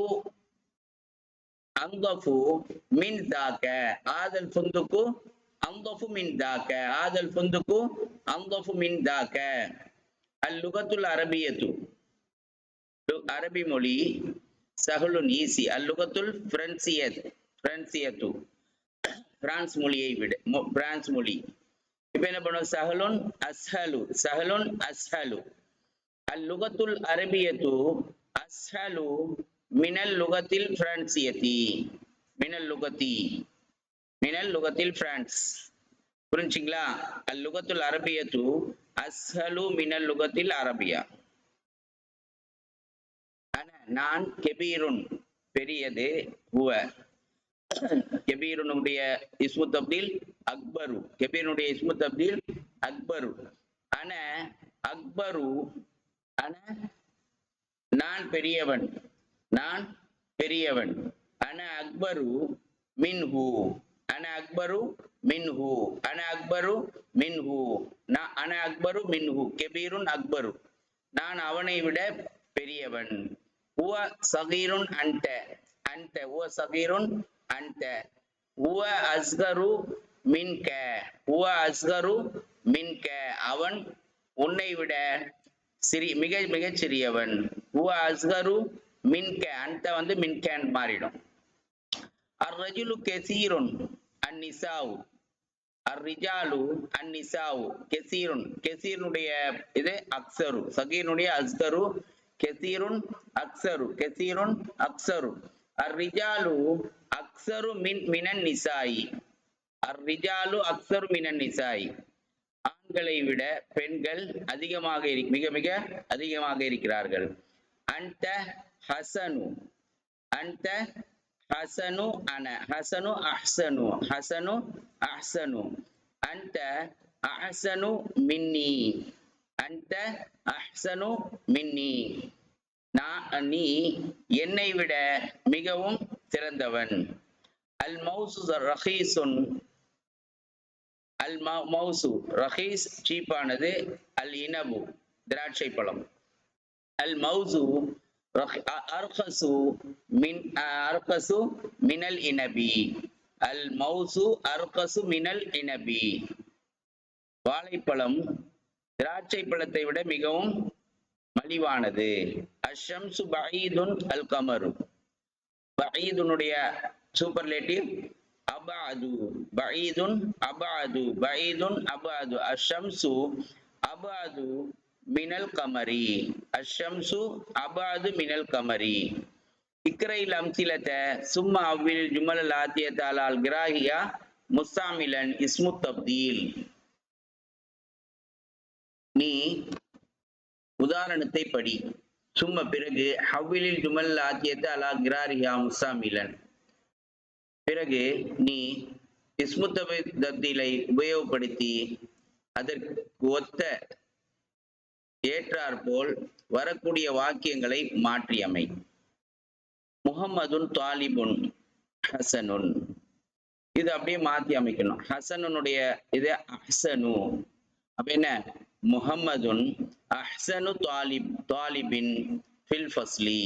அந்தஃபு மின் தாக்க. ஆதல் புந்துக்கு அந்தஃபு மின் தாக்க. ஆதல் புந்துக்கு அந்தஃபு மின் தாக்க. அல்லுகத்துல் அரபியத்து, அரபி மொழி. சஹலுன், ஈசி. அல்லுகத்துல் பிரான்சியத்து, பிரான்ஸ் மொழியை விட, பிரான்ஸ் மொழி. இப்ப என்ன பண்ணுவோம்? சஹலுன் அஸ்ஹலு. சஹலுன் அஸ்ஹலு. அல்லுகத்துல் அரபியத்து அஸ்ஹலு மினல் லுகத்தில் பிரான்சியத்தி. மினல் லுகத்தில் பிரான்ஸ். புரிஞ்சுங்களா? அல்லுகத்துல் அரபியத்து அஸ்ஹலு மினல் லுகத்தில் அரபியா. ஆனா நான் கெபீருன் பெரியது, ஹுவ கெபீருனுடைய இஸ்மு தப்தீல் அக்பரு, கெபீருனுடைய இஸ்மு தப்தீல் அக்பரு. அன அக்பரு, அன நான் பெரியவன், நான் பெரியவன். அன அக்பரு மின்ஹு, அன அக்பரு மின்ஹு, அன அக்பரு மின்ஹு, அன அக்பரு மின்ஹு, கெபீருன் அக்பரு, நான் அவனை விட பெரியவன். ஹுவ சகீருன் அன்ட, அன்ட ஹுவ சகீருன் அன்ட, ஹுவ அஸ்கரு மின்க, ஹுவ அஸ்கரு மின்க, அவன் உன்னை விட மிக மிக சிறியவன். ஹுவ அஸ்கரு மின்க, அன்ட வந்து மின்கன் மாறிடும். அர்ரஜுலு கெசீருன் அந்நிசாவு, அர்ரிஜாலு அந்நிசாவு, கெசீருன் கெசீருடைய இது அக்ஸரு, சகீருடைய அஸ்கரு, கெசீருன் அக்ஸரு, கெசீருன் அக்ஸரு. அர்ரிஜாலு அக்ஸரு மினன் நிசாயி, அர்ரிஜாலு அக்ஸரு மினன் நிசாயி, ஆண்களை விட பெண்கள் அதிகமாக மிக மிக அதிகமாக இருக்கிறார்கள். அன்ட ஹசனு, அன்ட ஹசனு அன, ஹசனு அஹ்சனு, ஹசனு அஹ்சனு, அன்ட அஹ்சனு மின்னி, அன்ட அஹ்சனு மின்னி, நீ என்னை விட மிகவும் சிறந்தவன். அல் மௌசு ரஹீசுன், அல் மௌசு ரஹீஸ் சீப்பானது, அல் இனபு திராட்சை பழம், அல் மௌசு அர்கசு மினல் இனபி, அல் மௌசு அர்கசு மினல் இனபி, வாழைப்பழம் திராட்சை பழத்தை விட மிகவும் மலிவானது. அஷம்சு பஈதுன் அல் கமரு, பஈதுனுடைய சூப்பர்லேட்டிவ் அபாது, பஈதுன் அபாது, பஈதுன் அபாது, அஷம்சு அபாது மினல் கமரி, அஷம்சு அபாது மினல் கமரி. இக்ரைல் அம்சிலத சும்மா அவ்வில் ஜுமல் ஆத்தியத அலால் கிராஹியா முஸ்தாமிலன் இஸ்மு தப்தீல். நீ உதாரணத்தை படி, சும்மா பிறகு ஹவ்விலில் ஜுமல் ஆத்தியத அலா கிராஹியா முஸ்தாமிலன், பிறகு நீ இஸ்மு தப்தீலை உபயோகப்படுத்தி அதற்கு ஒத்த ஏற்றாற்போல் வரக்கூடிய வாக்கியங்களை மாற்றி அமை. முஹம்மதுன் தாலிபுன் ஹசனுன், இது அப்படியே மாத்தி அமைக்கணும். ஹசனுடைய இது அஹ்சனு, அப்ப என்ன, முஹம்மதுன் அஹ்சனு தாலிபின் ஃபில் ஃபஸ்லி,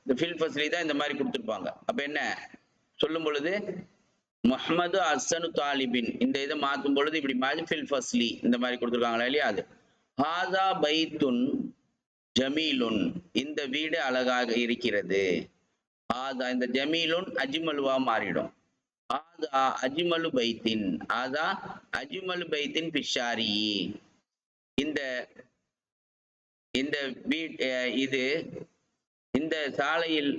இந்த ஃபில் ஃபஸ்லி தான் இந்த மாதிரி கொடுத்துருப்பாங்க. அப்ப என்ன சொல்லும் பொழுது முஹம்மது அஹ்சனு தாலிபின், இந்த இதை மாற்றும் பொழுது இப்படி மாதிரி ஃபில் ஃபஸ்லி இந்த மாதிரி கொடுத்துருக்காங்களா இல்லையா, அது. ஹாதா பைத்துன் ஜமீலுன், இந்த வீடு அழகாக இருக்கிறது. ஆதா இந்த ஜமீலுன் அஜ்மலுவா மாறிடும். ஆதா அஜ்மலு பைத்தின், ஆதா அஜ்மலு பைத்தின் பிஷாரி, இந்த இந்த இது இந்த சாலையில்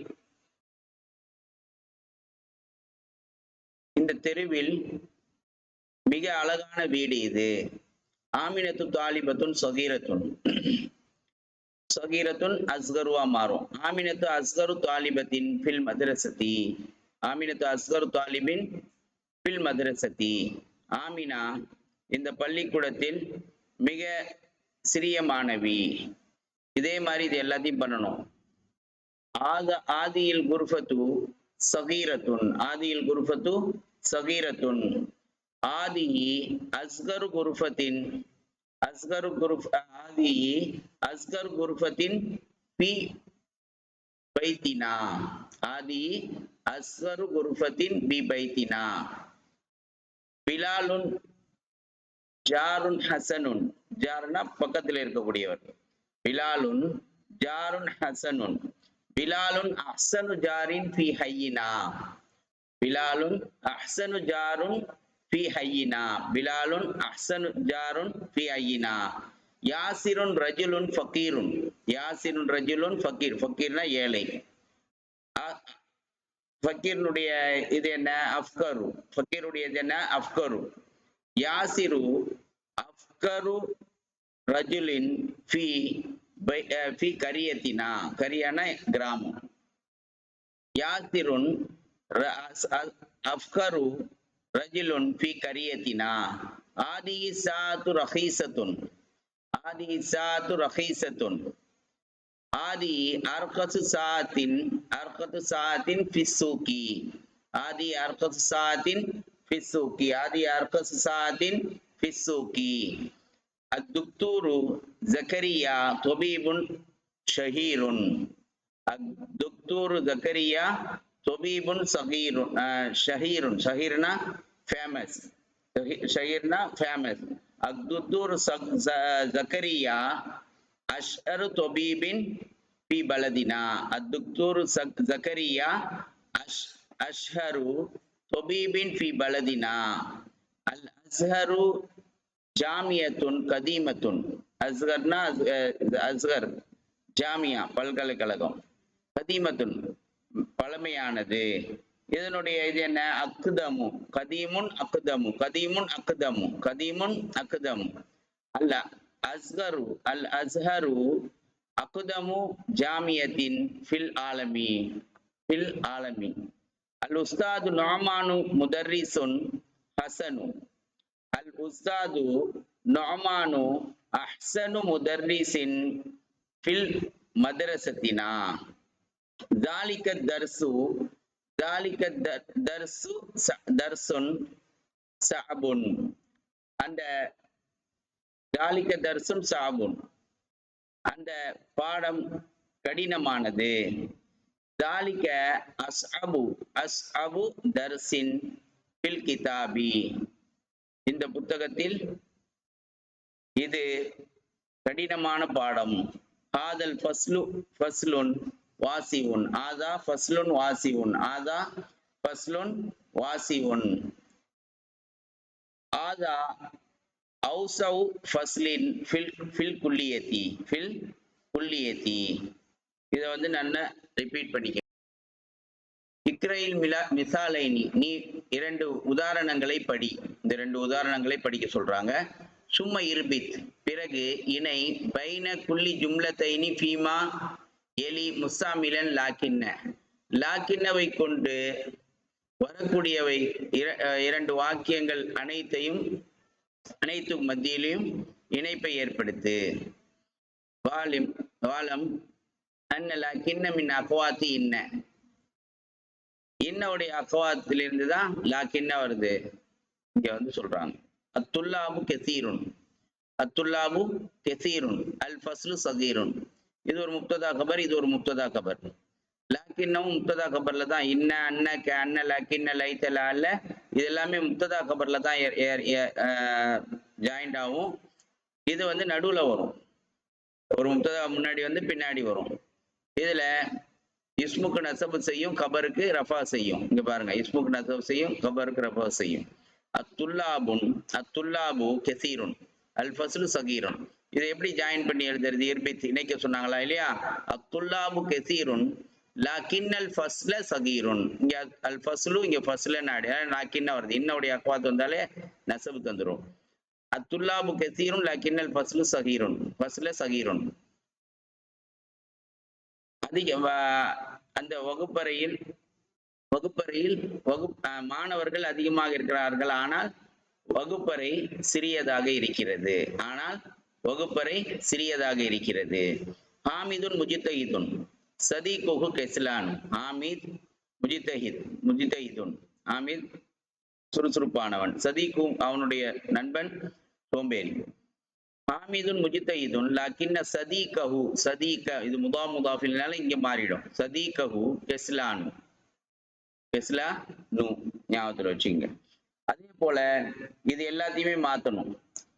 இந்த தெருவில் மிக அழகான வீடு இது. ஆமினத்து தாலிபத்துன் சகீரத்துன், சகீரத்துன் அஸ்கருவா மாறும். ஆமினத்து அஸ்கரு தாலிபத்தின் ஃபில் மதரசதி, ஆமினத்து அஸ்கரு தாலிபின் ஃபில் மதரசதி, ஆமினா இந்த பள்ளிக்கூடத்தில் மிக சிறிய மாணவி. இதே மாதிரி இது எல்லாத்தையும் பண்ணணும். ஆதியில் குர்ஃபத்து சகீரத்துன், ஆதியில் குர்ஃபத்து சகீரத்துன், ஆதி அஸ்கரு குர்ஃபத்தின், அஸ்கரு குர்ஃப், ஆதி அஸ்கரு குர்ஃபத்தின் பி பைத்தினா, ஆதி அஸ்கரு குர்ஃபத்தின் பி பைத்தினா. பிலாலுன் ஜாருன் ஹசனுன், ஜாருனா பக்கத்தில் இருக்கக்கூடியவர். பிலாலுன் ஜாருன் ஹசனுன், பிலாலுன் அஹ்சனு ஜாரின் ஃபி ஹய்யினா, பிலாலுன் அஹ்சனு ஜாருன் ஃபி ஹய்யினா, பிலாலுன் அஹ்சனு ஜாருன் ஃபி ஹய்யினா. யாசிருன் ரஜுலுன் ஃபகீருன், யாசிருன் ரஜுலுன் ஃபகீர், ஃபகீர்னா ஏழை. ஃபகீருடைய இது என்ன, அஃப்கரு, ஃபகீருடைய இது என்ன, அஃப்கரு. யாசிரு அஃப்கரு ரஜுலின் ஃபி ஃபி கரியத்தினா, கரியானா கிராமம். யாசிருன் அஃப்கரு ரஜுலுன் ஃபி கரியத்தினா. ஆதிஹி சாத்து ரஹீசத்துன். ஆதிஹி சாத்து ரஹீசத்துன். ஆதி அர்கசு சாத்தின் ஃபிஸ்ஸூகி. ஆதி அர்கசு சாத்தின் ஃபிஸ்ஸூகி. ஆதி அர்கசு சாத்தின் ஃபிஸ்ஸூகி. அத்துக்தூரு ஜக்கரியா தொபீபுன் ஷஹீருன். அத்துக்தூரு ஜக்கரியா தொபீபுன் ஷஹீருன். ஷஹீர்னா ஃபேமஸ். ஷஹீர்னா ஃபேமஸ். அத்துக்தூரு ஜக்கரியா அஷ்ஹரு தொபீபின் ஃபி பலதினா. அத்துக்தூரு ஜக்கரியா அஷ்ஹரு தொபீபின் ஃபி பலதினா. அல் அஸ்ஹரு ஜாமியத்துன் கதீமத்துன். அஸ்கர்னா அஸ்கர், ஜாமியா பல்கலைக்கழகம், கதீமத்துன் பழமையானது. இதனுடைய இது என்ன? அக்குதமு, கதீமுன் அக்குதமு, கதீமுன் அக்குதமு, கதீமுன் அக்குதமு. அல்ல அஸ்கரு அல் அஸ்ஹரு அக்குதமு ஜாமியத்தின் ஃபில் ஆலமி. ஃபில் ஆலமி. அல் உஸ்தாது நுஅமானு முதர்ரிசுன் ஹசனு. அல் உஸ்தாது நுஅமானு அஹ்சனு முதர்ரிசின் ஃபில் மதரசத்தினா. ذلك الدرس தர்சுன் சஅபுன். அந்த ذلك தர்சுன் சஅபுன், அந்த பாடம் கடினமானது. ذلك அஸ்அபு தர்சின் ஃபில் கிதாபி. இந்த புத்தகத்தில் இது கடினமான பாடம். ஹாதல் ஃபஸ்லுன் வாசிவுன். ஆதா ஃபஸ்லுன் வாசிவுன். ஆதா ஃபஸ்லுன் வாசிவுன். ஆதா அவுசவு ஃபஸ்லின் ஃபில் குல்லியத்தி. ஃபில் குல்லியத்தி. இதை வந்து நல்லா ரிப்பீட் பண்ணிக்க. இக்ரையில் மிசாலைனி. நீ 2 உதாரணங்களை படி. இந்த 2 உதாரணங்களை படிக்க சொல்றாங்க. சும்மா இருபித், பிறகு இணை, பைன குல்லி ஜும்லத்தைனி ஃபீமா எலி முஸ்தாமிலன் லாக்கின்ன. லாக்கின்னவை கொண்டு வரக்கூடியவை 2 வாக்கியங்கள் அனைத்து மத்தியிலும் இணைப்பை ஏற்படுத்து. வாலம் அன்ன லாக்கின்ன மின் அக்வாத்தி இன்ன. இன்னவுடைய அக்வாத்திலிருந்து தான் லாக்கின்ன வருது. இங்க வந்து சொல்றாங்க. அத்துல்லாபு கெசீருன். அத்துல்லாபு கெசீருன். அல் ஃபஸ்லு சகீருன். இது ஒரு முப்ததா கபர், இது ஒரு முப்ததா கபர். லாக்கின்னவும் முப்ததா கபர்ல தான். இன்ன, அன்ன, அன்ன, லாக்கின்ன, லைத்த, லால்ல, இது எல்லாமே முப்ததா கபர்ல தான் ஜாயிண்ட் ஆகும். இது வந்து நடுவுல வரும். ஒரு முப்ததா முன்னாடி வந்து பின்னாடி வரும். இதுல இஸ்முக்கு நசபு செய்யும், கபருக்கு ரஃபா செய்யும். இங்க பாருங்க, இஸ்முக்கு நசபு செய்யும், கபருக்கு ரஃபா செய்யும். அத்துல்லாபு கெசீருன் அல் ஃபஸ்லு சகீருன். இதை எப்படி ஜாயின் பண்ணி எழுதுறது? இர்பித் இணைக்க சொன்னாங்களா இல்லையா? அத்துல்லாபு கெசீருன் லாக்கின்னல் ஃபஸ்ல சகீருன். இங்க அல் ஃபஸ்லு, இங்க ஃபஸ்ல நாடு லாக்கின்ன வருது. இன்னுடைய அக்வாத் வந்தாலே நசபு தந்துரும். அத்துல்லாபு கெசீருன் லாக்கின்னல் ஃபஸ்லு சகீருன். ஃபஸ்ல சகீருன். அந்த வகுப்பறையில் மாணவர்கள் அதிகமாக இருக்கிறார்கள், ஆனால் வகுப்பறை சிறியதாக இருக்கிறது. ஹாமிதுன் முஜித்தஹிதுன் சதீகுஹு கெஸ்லான். ஹாமித் முஜித்தஹிதுன். ஹாமித் சுறுசுறுப்பானவன். சதீகு அவனுடைய நண்பன் சோம்பேறி. ஹாமிதுன் முஜித்தஹிதுன் லாக்கின்ன சதீகஹு. சதீக இது முதாஃபில்னால இங்க மாறிடும். சதீகஹு கெஸ்லான். கெஸ்லானு ஞாபகத்தில் வச்சுங்க. அதே போல இது எல்லாத்தையுமே மாத்தணும்.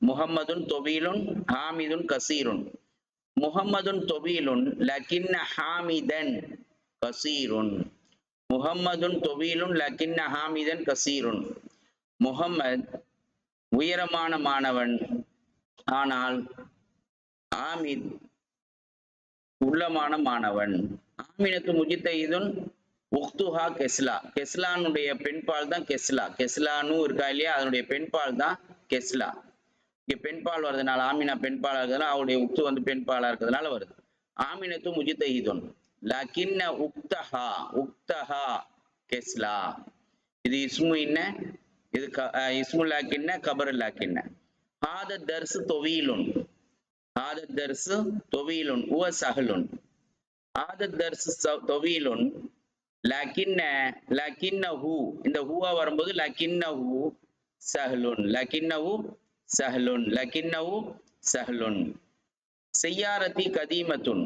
முஹம்மதுன் தொபீலுன் ஹாமிதுன் கசீருன். முஹம்மதுன் தொபீலுன் லக்கின்ன ஹாமிதன் கசீருன். முஹம்மதுன் தொபீலுன் லக்கின்ன ஹாமிதன் கசீருன். முஹம்மத் உயரமான மாணவன், ஆனால் ஆமித் உள்ளமான மாணவன். ஆமினத்து முஜித்தஹிதுன் உக்துஹா கெஸ்லா. கெஸ்லானுடைய பெண்பால் தான் கெஸ்லா. கெஸ்லானு இருக்கா இல்லையா, அதனுடைய பெண்பால் தான் கெஸ்லா. இங்க பெண் பால் வருதுனால ஆமினா பெண் பாலா இருக்கிறதுனால அவருடைய உக்து வந்து பெண் பாலா இருக்கிறதுனால வருது. ஆமினத்து முஜ்தஹிதுன் லக்கின்ன உக்தஹா உக்தஹா கெஸ்லா. இது இஸ்மு இன்ன, இது இஸ்மு லாக்கின்ன கபர் லாக்கின்ன. ஹாத தர்சு தொவீலுன், ஹாத தர்சு தொவீலுன் உவ சஹலுன். ஹாத தர்சு தொவீலுன் லக்கின்ன லக்கின்னஹு, இந்த ஹுவா வரும்போது லக்கின்னஹு சஹலுன், லக்கின்னஹு சஹலுன், லக்கின்னஹு சஹலுன். செய்யாரத்தி கதீமத்துன்,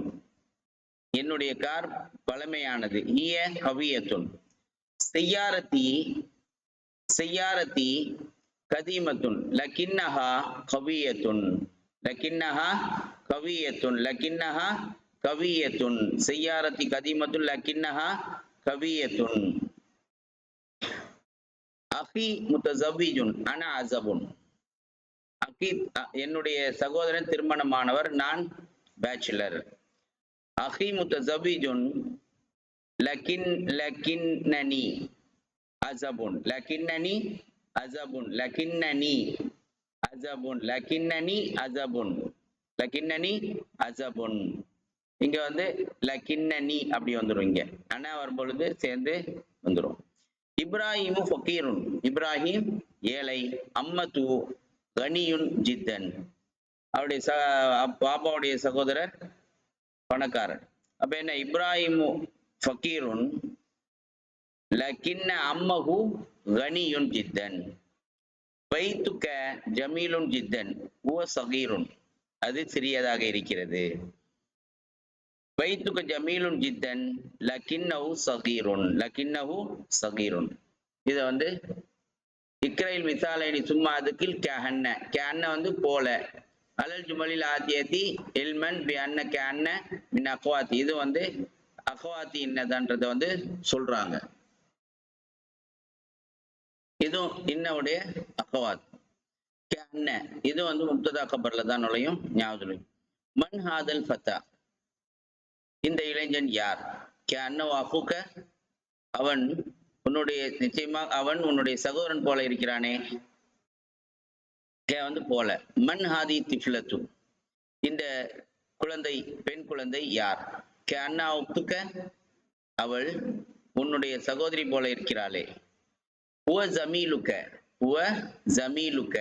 என்னுடைய கார் பழமையானது. ஹிய கவியத்துன், செய்யாரத்தி செய்யாரத்தி கதீமத்துன் லக்கின்னஹா கவியத்துன், லக்கின்னஹா கவியத்துன், லக்கின்னஹா கவியத்துன். செய்யாரத்தி கதீமத்துன் லக்கின்னஹா கவியத்துன். அஹி முத்தஸவ்விஜுன் அன அஸபுன், அஹி என்னுடைய சகோதரன் திருமணமானவர், நான் பேச்சுலர். அஹி முத்தஸவ்விஜுன் லக்கின்னனி அஸபுன், லக்கின்னனி அஸபுன், லக்கின்னனி அஸபுன், லக்கின்னனி அஸபுன், லக்கின்னனி அஸபுன். இங்க வந்து லக்கின்னனி அப்படி வந்துடும். இங்க அண்ணா வரும்பொழுது சேர்ந்து வந்துடும். இப்ராஹிமு ஃபக்கீருன், இப்ராஹிம் ஏழை. அம்மது கனியுன் ஜித்தன், அவருடைய பாப்பாவுடைய சகோதரர் பணக்காரர். அப்ப என்ன, இப்ராஹிமு ஃபக்கீருன் லக்கின்ன அம்மஹு கனியுன் ஜித்தன். பைத்துக்க ஜமீலுன் ஜித்தன் உவ சகீருன், அது சிறியதாக இருக்கிறது. பைத்துக்க ஜமீலுன் ஜித்தன் லக்கின்னஹு சகீருன், லக்கின்னஹு சகீருன். இதை வந்து இக்ரைல் மிசாலைனி சும்மா அதுக்கில் கஹன்ன, கஹன்ன வந்து போல. அலல் ஜுமலில் ஆத்தியத்தி இல்மன் பி அன்ன கஹன்ன மின் அக்வாத்தி, இது வந்து அக்வாத்தி என்னதான்றத வந்து சொல்றாங்க. இதுவும் இன்னவுடைய அக்வாத். கஹன்ன இது வந்து முப்ததா கபர்ல தான் நுழையும், ஞாபகம். மன் ஹாதல் ஃபத்தா, இந்த இளைஞன் யார்? கஹன்ன அஃபுக, அவன் உன்னுடைய, நிச்சயமாக அவன் உன்னுடைய சகோதரன் போல இருக்கிறானே. வந்து போல. மன் ஹாதி திஃப்லத்து, இந்த குழந்தை பெண் குழந்தை யார்? கஅன்னா உக்துக, அவள் உன்னுடைய சகோதரி போல இருக்கிறாளே. உவ ஜமீலுக, உவ ஜமீலுக,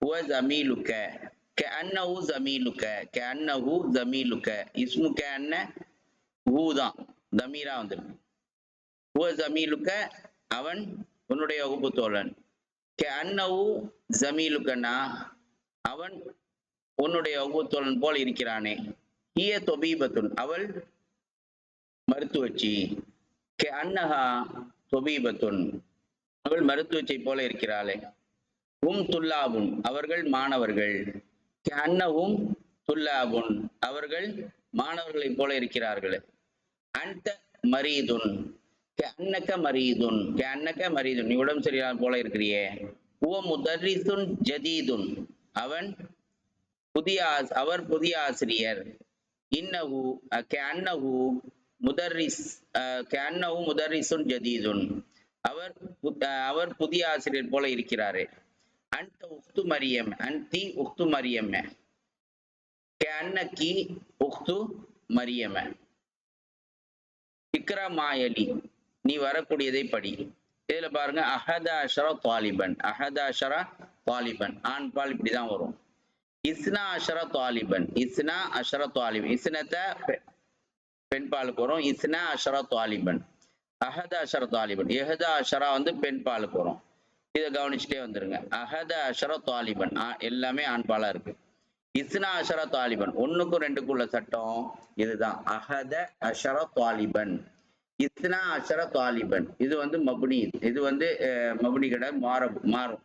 உவ ஜமீலுக, கஅன்னஹு ஜமீலுக, கஅன்னஹு ஜமீலுக. இஸ்மு கஅன்ன ஹூ தான் தமீரா வந்திருக்கு. உவ ஜமீலுக, அவன் உன்னுடைய வகுப்பு தோழன். கஅன்னஹு ஜமீலுகனா, அவன் உன்னுடைய வகுப்பு தோழன் போல் இருக்கிறானே. ஹிய தொபீபத்துன், அவள் மருத்துவச்சி. கஅன்னஹா தொபீபத்துன், அவள் மருத்துவச்சை போல இருக்கிறாளே. ஹும் துல்லாபுன், அவர்கள் மாணவர்கள். கஅன்னஹும் துல்லாபுன், அவர்கள் மாணவர்களைப் போல இருக்கிறார்கள். அன்த மரீதுன், கஅன்னக மரீதுன், கஅன்னக மரீதுன், நீ உடம்பு சரியில்லாத போல இருக்கிறியே. ஹுவ முதர்ரிசுன் ஜதீதுன், அவன் அவர் புதிய ஆசிரியர். இன்னஹு கஅன்னஹு முதர்ரிஸ், கஅன்னஹு முதர்ரிசுன் ஜதீதுன், அவர் புதிய ஆசிரியர் போல இருக்கிறாரே. அன்த உக்து மரியம், அன்தி உக்து மரியம, கஅன்னகி உக்து மரியம. இக்ரா மாயலி, நீ வரக்கூடியதை படி. இதுல பாருங்க, அஹத அஷர தாலிபன், அஹத அஷர தாலிபன், ஆண் பால் இப்படிதான் வரும். இஸ்னா அஷர தாலிபன், இஸ்னா அஷர தாலிபன், இஸ்னத்தை பெண் பாலுக்கு வரும். இஸ்னா அஷர தாலிபன், அஹத அஷர தாலிபன். எஹத அஷரா வந்து பெண் பாலுக்கு வரும். இதை கவனிச்சுட்டே வந்துருங்க. அஹத அஷர தாலிபன் எல்லாமே ஆண் பாலா இருக்கு. இஸ்னா அஷர தாலிபன், ஒண்ணுக்கும் ரெண்டுக்கும் உள்ள சட்டம் இதுதான். அஹத அஷர தாலிபன், இஸ்னா அஷர தாலிபன், இது வந்து மபுனி, இது வந்து மபுனி கடை மாறும்.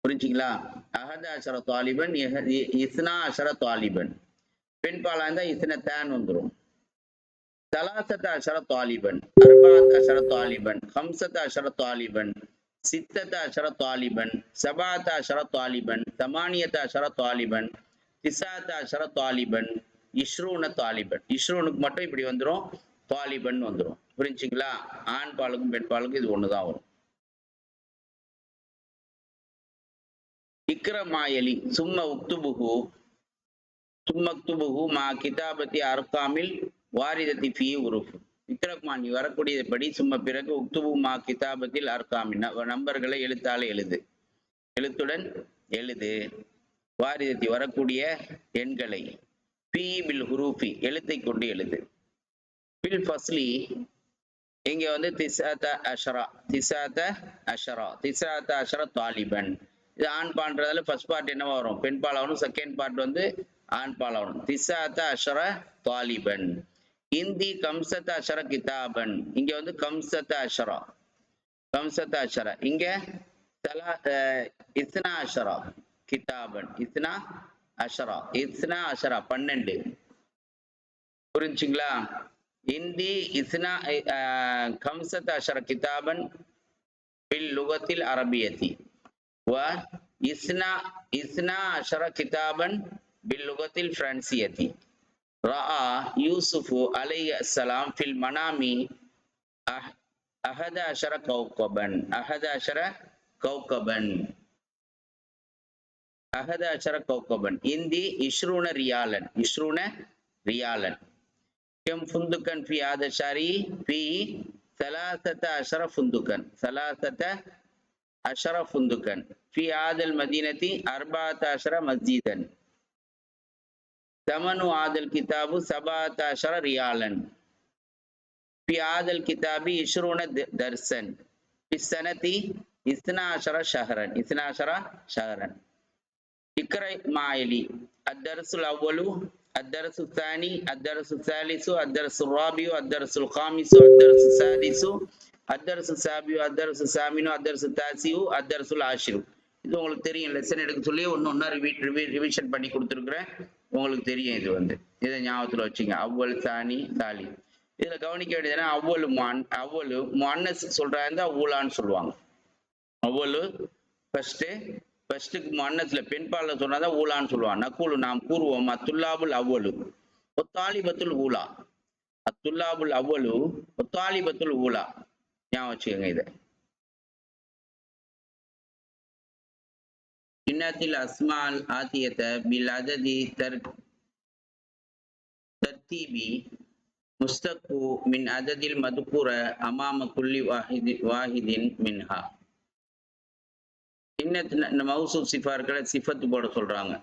புரிஞ்சுங்களா? அஹத அஷர தாலிபன், இஸ்னா அஷர தாலிபன். பெண் பாலா இருந்தா இஸ்னத்தான் வந்துடும். தலாசத்த அஷர தாலிபன், அர்பாத் அஷர தாலிபன், ஹம்சத்த அஷர தாலிபன், சித்தத்த அஷர தாலிபன், சபாத்த அஷர தாலிபன், தமானியத்த அஷர தாலிபன், திசாத்த அஷர தாலிபன், இஷ்ரூன தாலிபன். இஷ்ரூனுக்கு மட்டும் இப்படி வந்துடும், தாலிபன் வந்துடும். புரிஞ்சுங்களா? ஆண் பாலுக்கும் பெண் பாலுக்கும் இது ஒண்ணுதான் வரும். இக்ரமாயலி சும்ம உக்துபுஹு சும்மக்துபுஹு மா கிதாபத்தி அர்காமில் வாரிதத்தி ஃபீ உருஃப். இக்ரமான் வரக்கூடியபடி சும்மா பிறகு உக்துபு மா கிதாபத்தில் அர்காமின் நம்பர்களை எழுத்தால எழுத்துடன் எழுது. வாரிதத்தி வரக்கூடிய எண்களை ஃபீ பில் ஹுரூஃபி எழுத்தை கொண்டு எழுது. பில் ஃபஸ்லி இங்க வந்து திசாத்த அஷரா தாலிபன். இது ஆண் பான்றதுல ஃபர்ஸ்ட் பார்ட் என்னவா வரும்? பெண் பால் ஆகணும். செகண்ட் பார்ட் வந்து ஆண் பால் ஆகணும். திசாத்த அஷரா தாலிபன். இந்தி கம்சத்த அஷரா கிதாபன். இங்க வந்து கம்சத்த அஷரா. இங்க இஸ்னா அஷரா கிதாபன். இஸ்னா அஷரா 12. புரிஞ்சுங்களா? இந்தி இஸ்னா கம்சத்த அஷரா கிதாபன் பில் லுகத்தில் அரபியத்தி வ இஸ்னா அஷரா கிதாபன் பில் லுகத்தில் பிரான்சியத்தி. ரஆ யூசுஃபு அலைஹி அஸ்ஸலாம் ஃபில் மனாமி அஹத அஷர கௌகபன். இந்தி இஷ்ரூன ரியாலன். கம் ஃபுந்துகன் ஃபி ஹாதா ஷரி ஃபி ثلاثة عشر فندقا في هذا المدينة 14 مسجدا. ثمن هذا الكتاب 17 ريالا. في هذا الكتاب 20 درسا. في السنة 12 شهرا. اقرأ معي الدرس الأول، الدرس الثاني، الدرس الثالث، الدرس الرابع، الدرس الخامس، الدرس السادس، الدرس السابع، الدرس الثامن، الدرس التاسع، الدرس العاشر. இது உங்களுக்கு தெரியும். லெசன் எடுக்க சொல்லி ஒன்னா ரிவிஷன் பண்ணி கொடுத்துருக்குறேன். உங்களுக்கு தெரியும். இது வந்து இதை ஞாபகத்துல வச்சுங்க. அவ்வளு சாணி சாலி. இதுல கவனிக்க வேண்டியதுன்னா அவ்வளு முஅன்னஸ் சொல்றாங்க ஊலான்னு சொல்லுவாங்க. அவ்வளு ஃபர்ஸ்ட்டுக்கு முஅன்னஸ்ல பெண்பால சொன்னாதான் ஊலான்னு சொல்லுவாங்க. நக்கூலு நாம் கூறுவோம் அத்துல்லாபுல் அவ்வளு ஒத்தாலிபத்துல் ஊலா. அத்துல்லாபுல் அவ்வளு ஒத்தாலிபத்துல் ஊலா. ஞாபகம் வச்சுக்கோங்க. இதை இன்னத்தில் அஸ்மால் ஆத்தியத பில் அததி தர்தீபி முஸ்தகு மின் அததில் மதுக்கூர அமாம குல்லி வாஹிதின் மின்ஹா. இன்னத்து மௌசூப் சிஃபார்களை சிஃபத்து போட சொல்றாங்க.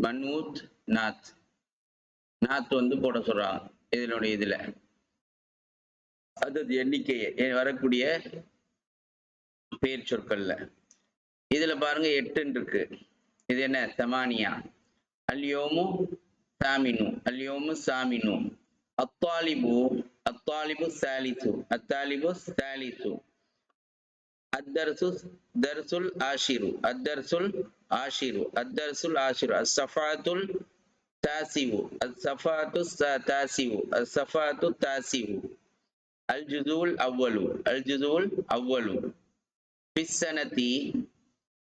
மன்ஊத் நாத் வந்து போட சொல்றாங்க. இதுல அதது எண்ணிக்கையை வரக்கூடிய பெயர் சொற்கள்ல இதுல பாருங்க 8 இருக்கு. இது என்ன? தமானியா. அல்யோமு சாமினு. அத்தாலிபு சாலிசு. தர்சுல் ஆஷிரு. அஸ்ஸஃபாத்துல் தாசிவு. அல்ஜுதுல் அவ்வலு.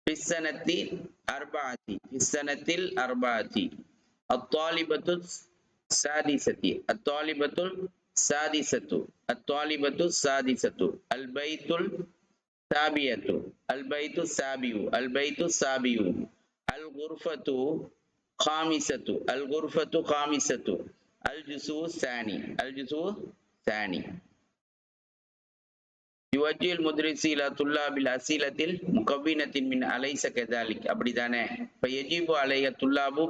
பிஸ்ஸனத்தில் அர்பாத்தி. அத்தாலிபத்துல் சாதிசத்து. அல்பைத்துல் சாபியு. அல்குர்ஃபத்து காமிசத்து. அல்ஜுசு சானி. யுவஜில் முத்ரிசி இலா துல்லாபில் அசீலத்தில் முகவினத்தின் மின் அலைச கதாலிக். அப்படித்தானே? இப்ப எஜிபு அலைய துல்லாபு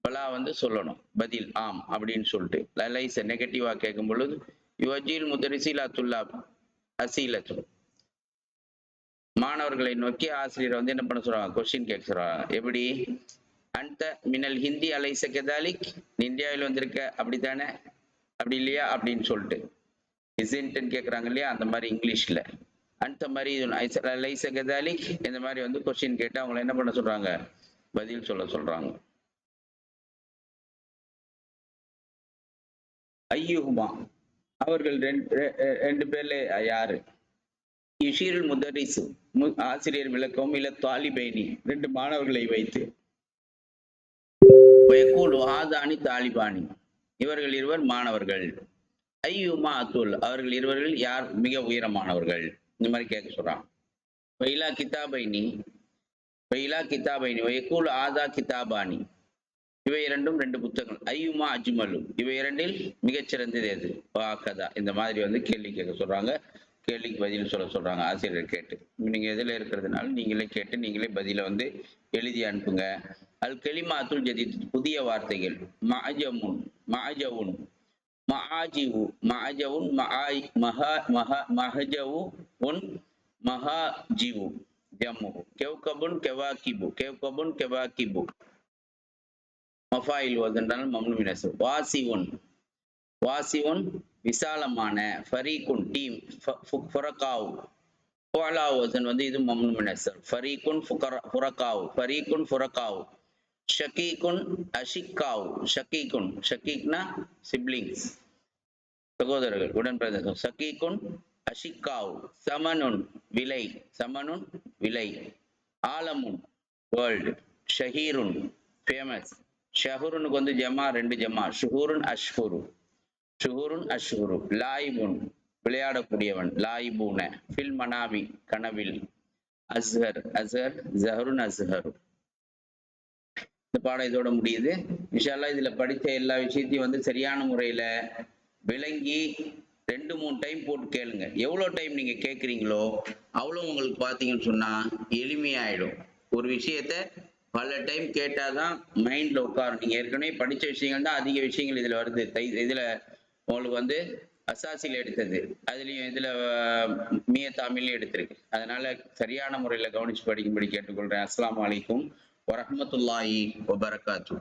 பலா வந்து சொல்லணும். பதில் ஆம் அப்படின்னு சொல்லிட்டு. அலைச நெகட்டிவா கேட்கும் பொழுது யுவஜில் முத்ரிசி இலா துல்லாப் அசீலத்து. மாணவர்களை நோக்கி ஆசிரியர் வந்து என்ன பண்ண சொல்றாங்க? கொஸ்டின் கேட்க சொல்றாங்க. எப்படி? அந்த மினல் ஹிந்தி அலைச கதாலிக். இந்தியாவில் வந்திருக்க அப்படித்தானே? அப்படி இல்லையா அப்படின்னு சொல்லிட்டு இஸ்ன்ட்னு கேட்குறாங்க இல்லையா? அந்த மாதிரி இங்கிலீஷ்ல அந்த மாதிரி லைஸ கதாலிக் இந்த மாதிரி வந்து கொஸ்டின் கேட்டு அவங்களை என்ன பண்ண சொல்றாங்க? பதில் சொல்ல சொல்றாங்க. ஐயுஹுமா அவர்கள் ரெண்டு பேர்ல யாரு? யுஷீருல் முதரிசு ஆசிரியர் விளக்கம் இல்ல தாலிபைனி 2 மாணவர்களை வைத்து வயக்கூலு ஹாதானி தாலிபானி இவர்கள் இருவர் மாணவர்கள். ஐயுமா அத்துல் அவர்கள் இருவர்கள் யார் மிக உயரமானவர்கள்? இந்த மாதிரி கேட்க சொல்றான். வைலா கிதாபைனி இலா கிதாபைனி வயக்கூல் ஆதா கிதாபானி. இவை இரண்டும் ரெண்டு புத்தகங்கள். ஐயுமா அஜ்மலு, இவை இரண்டில் மிகச்சிறந்தது எது? வாக்கதா, இந்த மாதிரி வந்து கேள்வி கேட்க சொல்றாங்க. கேள்விக்கு பதில் சொல்ல சொல்றாங்க ஆசிரியர் கேட்டு. நீங்க எதுல இருக்கிறதுனால நீங்களே கேட்டு நீங்களே பதில வந்து எழுதி அனுப்புங்க. அல் கெலிமாத்துல் ஜதீத், புதிய வார்த்தைகள். மஅஜமுன், மஅஜவுன், மஆஜிவு, மஅஜவுன், மஹஜவு உன், மஹாஜிவு ஜம்மு. கெவ்கபுன் கெவாகிபு, கெவ்கபுன் கெவாகிபு. மஃபாயில் வந்தென்றால் மம்னு மினசு. வாசிவுன், வாசிவுன் விசாலமான, ஃபரீகுன் டீம், ஃபுரகாவ். ஃபுஅலாவ் வசன் வந்து இது மம்னு மினசர். ஃபரீகுன் ஃபுரகாவ், ஃபரீகுன் ஃபுரகாவ். ஷகீகுன் அஷிக்காவ், ஷகீகுன், ஷகீக்னா சிப்லிங்ஸ், சகோதரர்கள், உடன் பிறந்த. ஷகீகுன் அஷிக்காவ். சமனுன் விலை, சமனுன் விலை. ஆலமுன் வேர்ல்டு. ஷஹீருன் ஃபேமஸ். ஷஹுருனுக்கு வந்து ஜமா, ரெண்டு ஜமா. ஷுஹூருன் அஷ்ஹுரு, ஷுஹூருன் அஷ்ஹுரு. லாயிபுன் விளையாடக்கூடியவன், லாயிபூன. ஃபில் மனாவி கனவில். அஸ்ஹர், அஸ்ஹர், ஜஹருன் அஸ்ஹரு. இந்த பாடம் இதோட முடியுது. இன்ஷா அல்லாஹ் இதுல படித்த எல்லா விஷயத்தையும் வந்து சரியான முறையில விளங்கி 2-3 டைம் போட்டு கேளுங்க. எவ்வளவு டைம் நீங்க கேட்குறீங்களோ அவ்வளவு உங்களுக்கு பாத்தீங்கன்னு சொன்னா எளிமையாயிடும். ஒரு விஷயத்த பல டைம் கேட்டாதான் மைண்ட்ல உட்காரும். நீங்க ஏற்கனவே படிச்ச விஷயங்கள் தான் அதிக விஷயங்கள் இதுல வருது. இதுல உங்களுக்கு வந்து அசாசில எடுத்தது, அதுலயும் இதுல மிய தமிழ்ல எடுத்திருக்கு. அதனால சரியான முறையில கவனிச்சு படிக்கும்படி கேட்டுக்கொள்றேன். அஸ்ஸலாமு அலைக்கும் வரஹ்மத்துல்லாஹி வபரகாத்துஹு.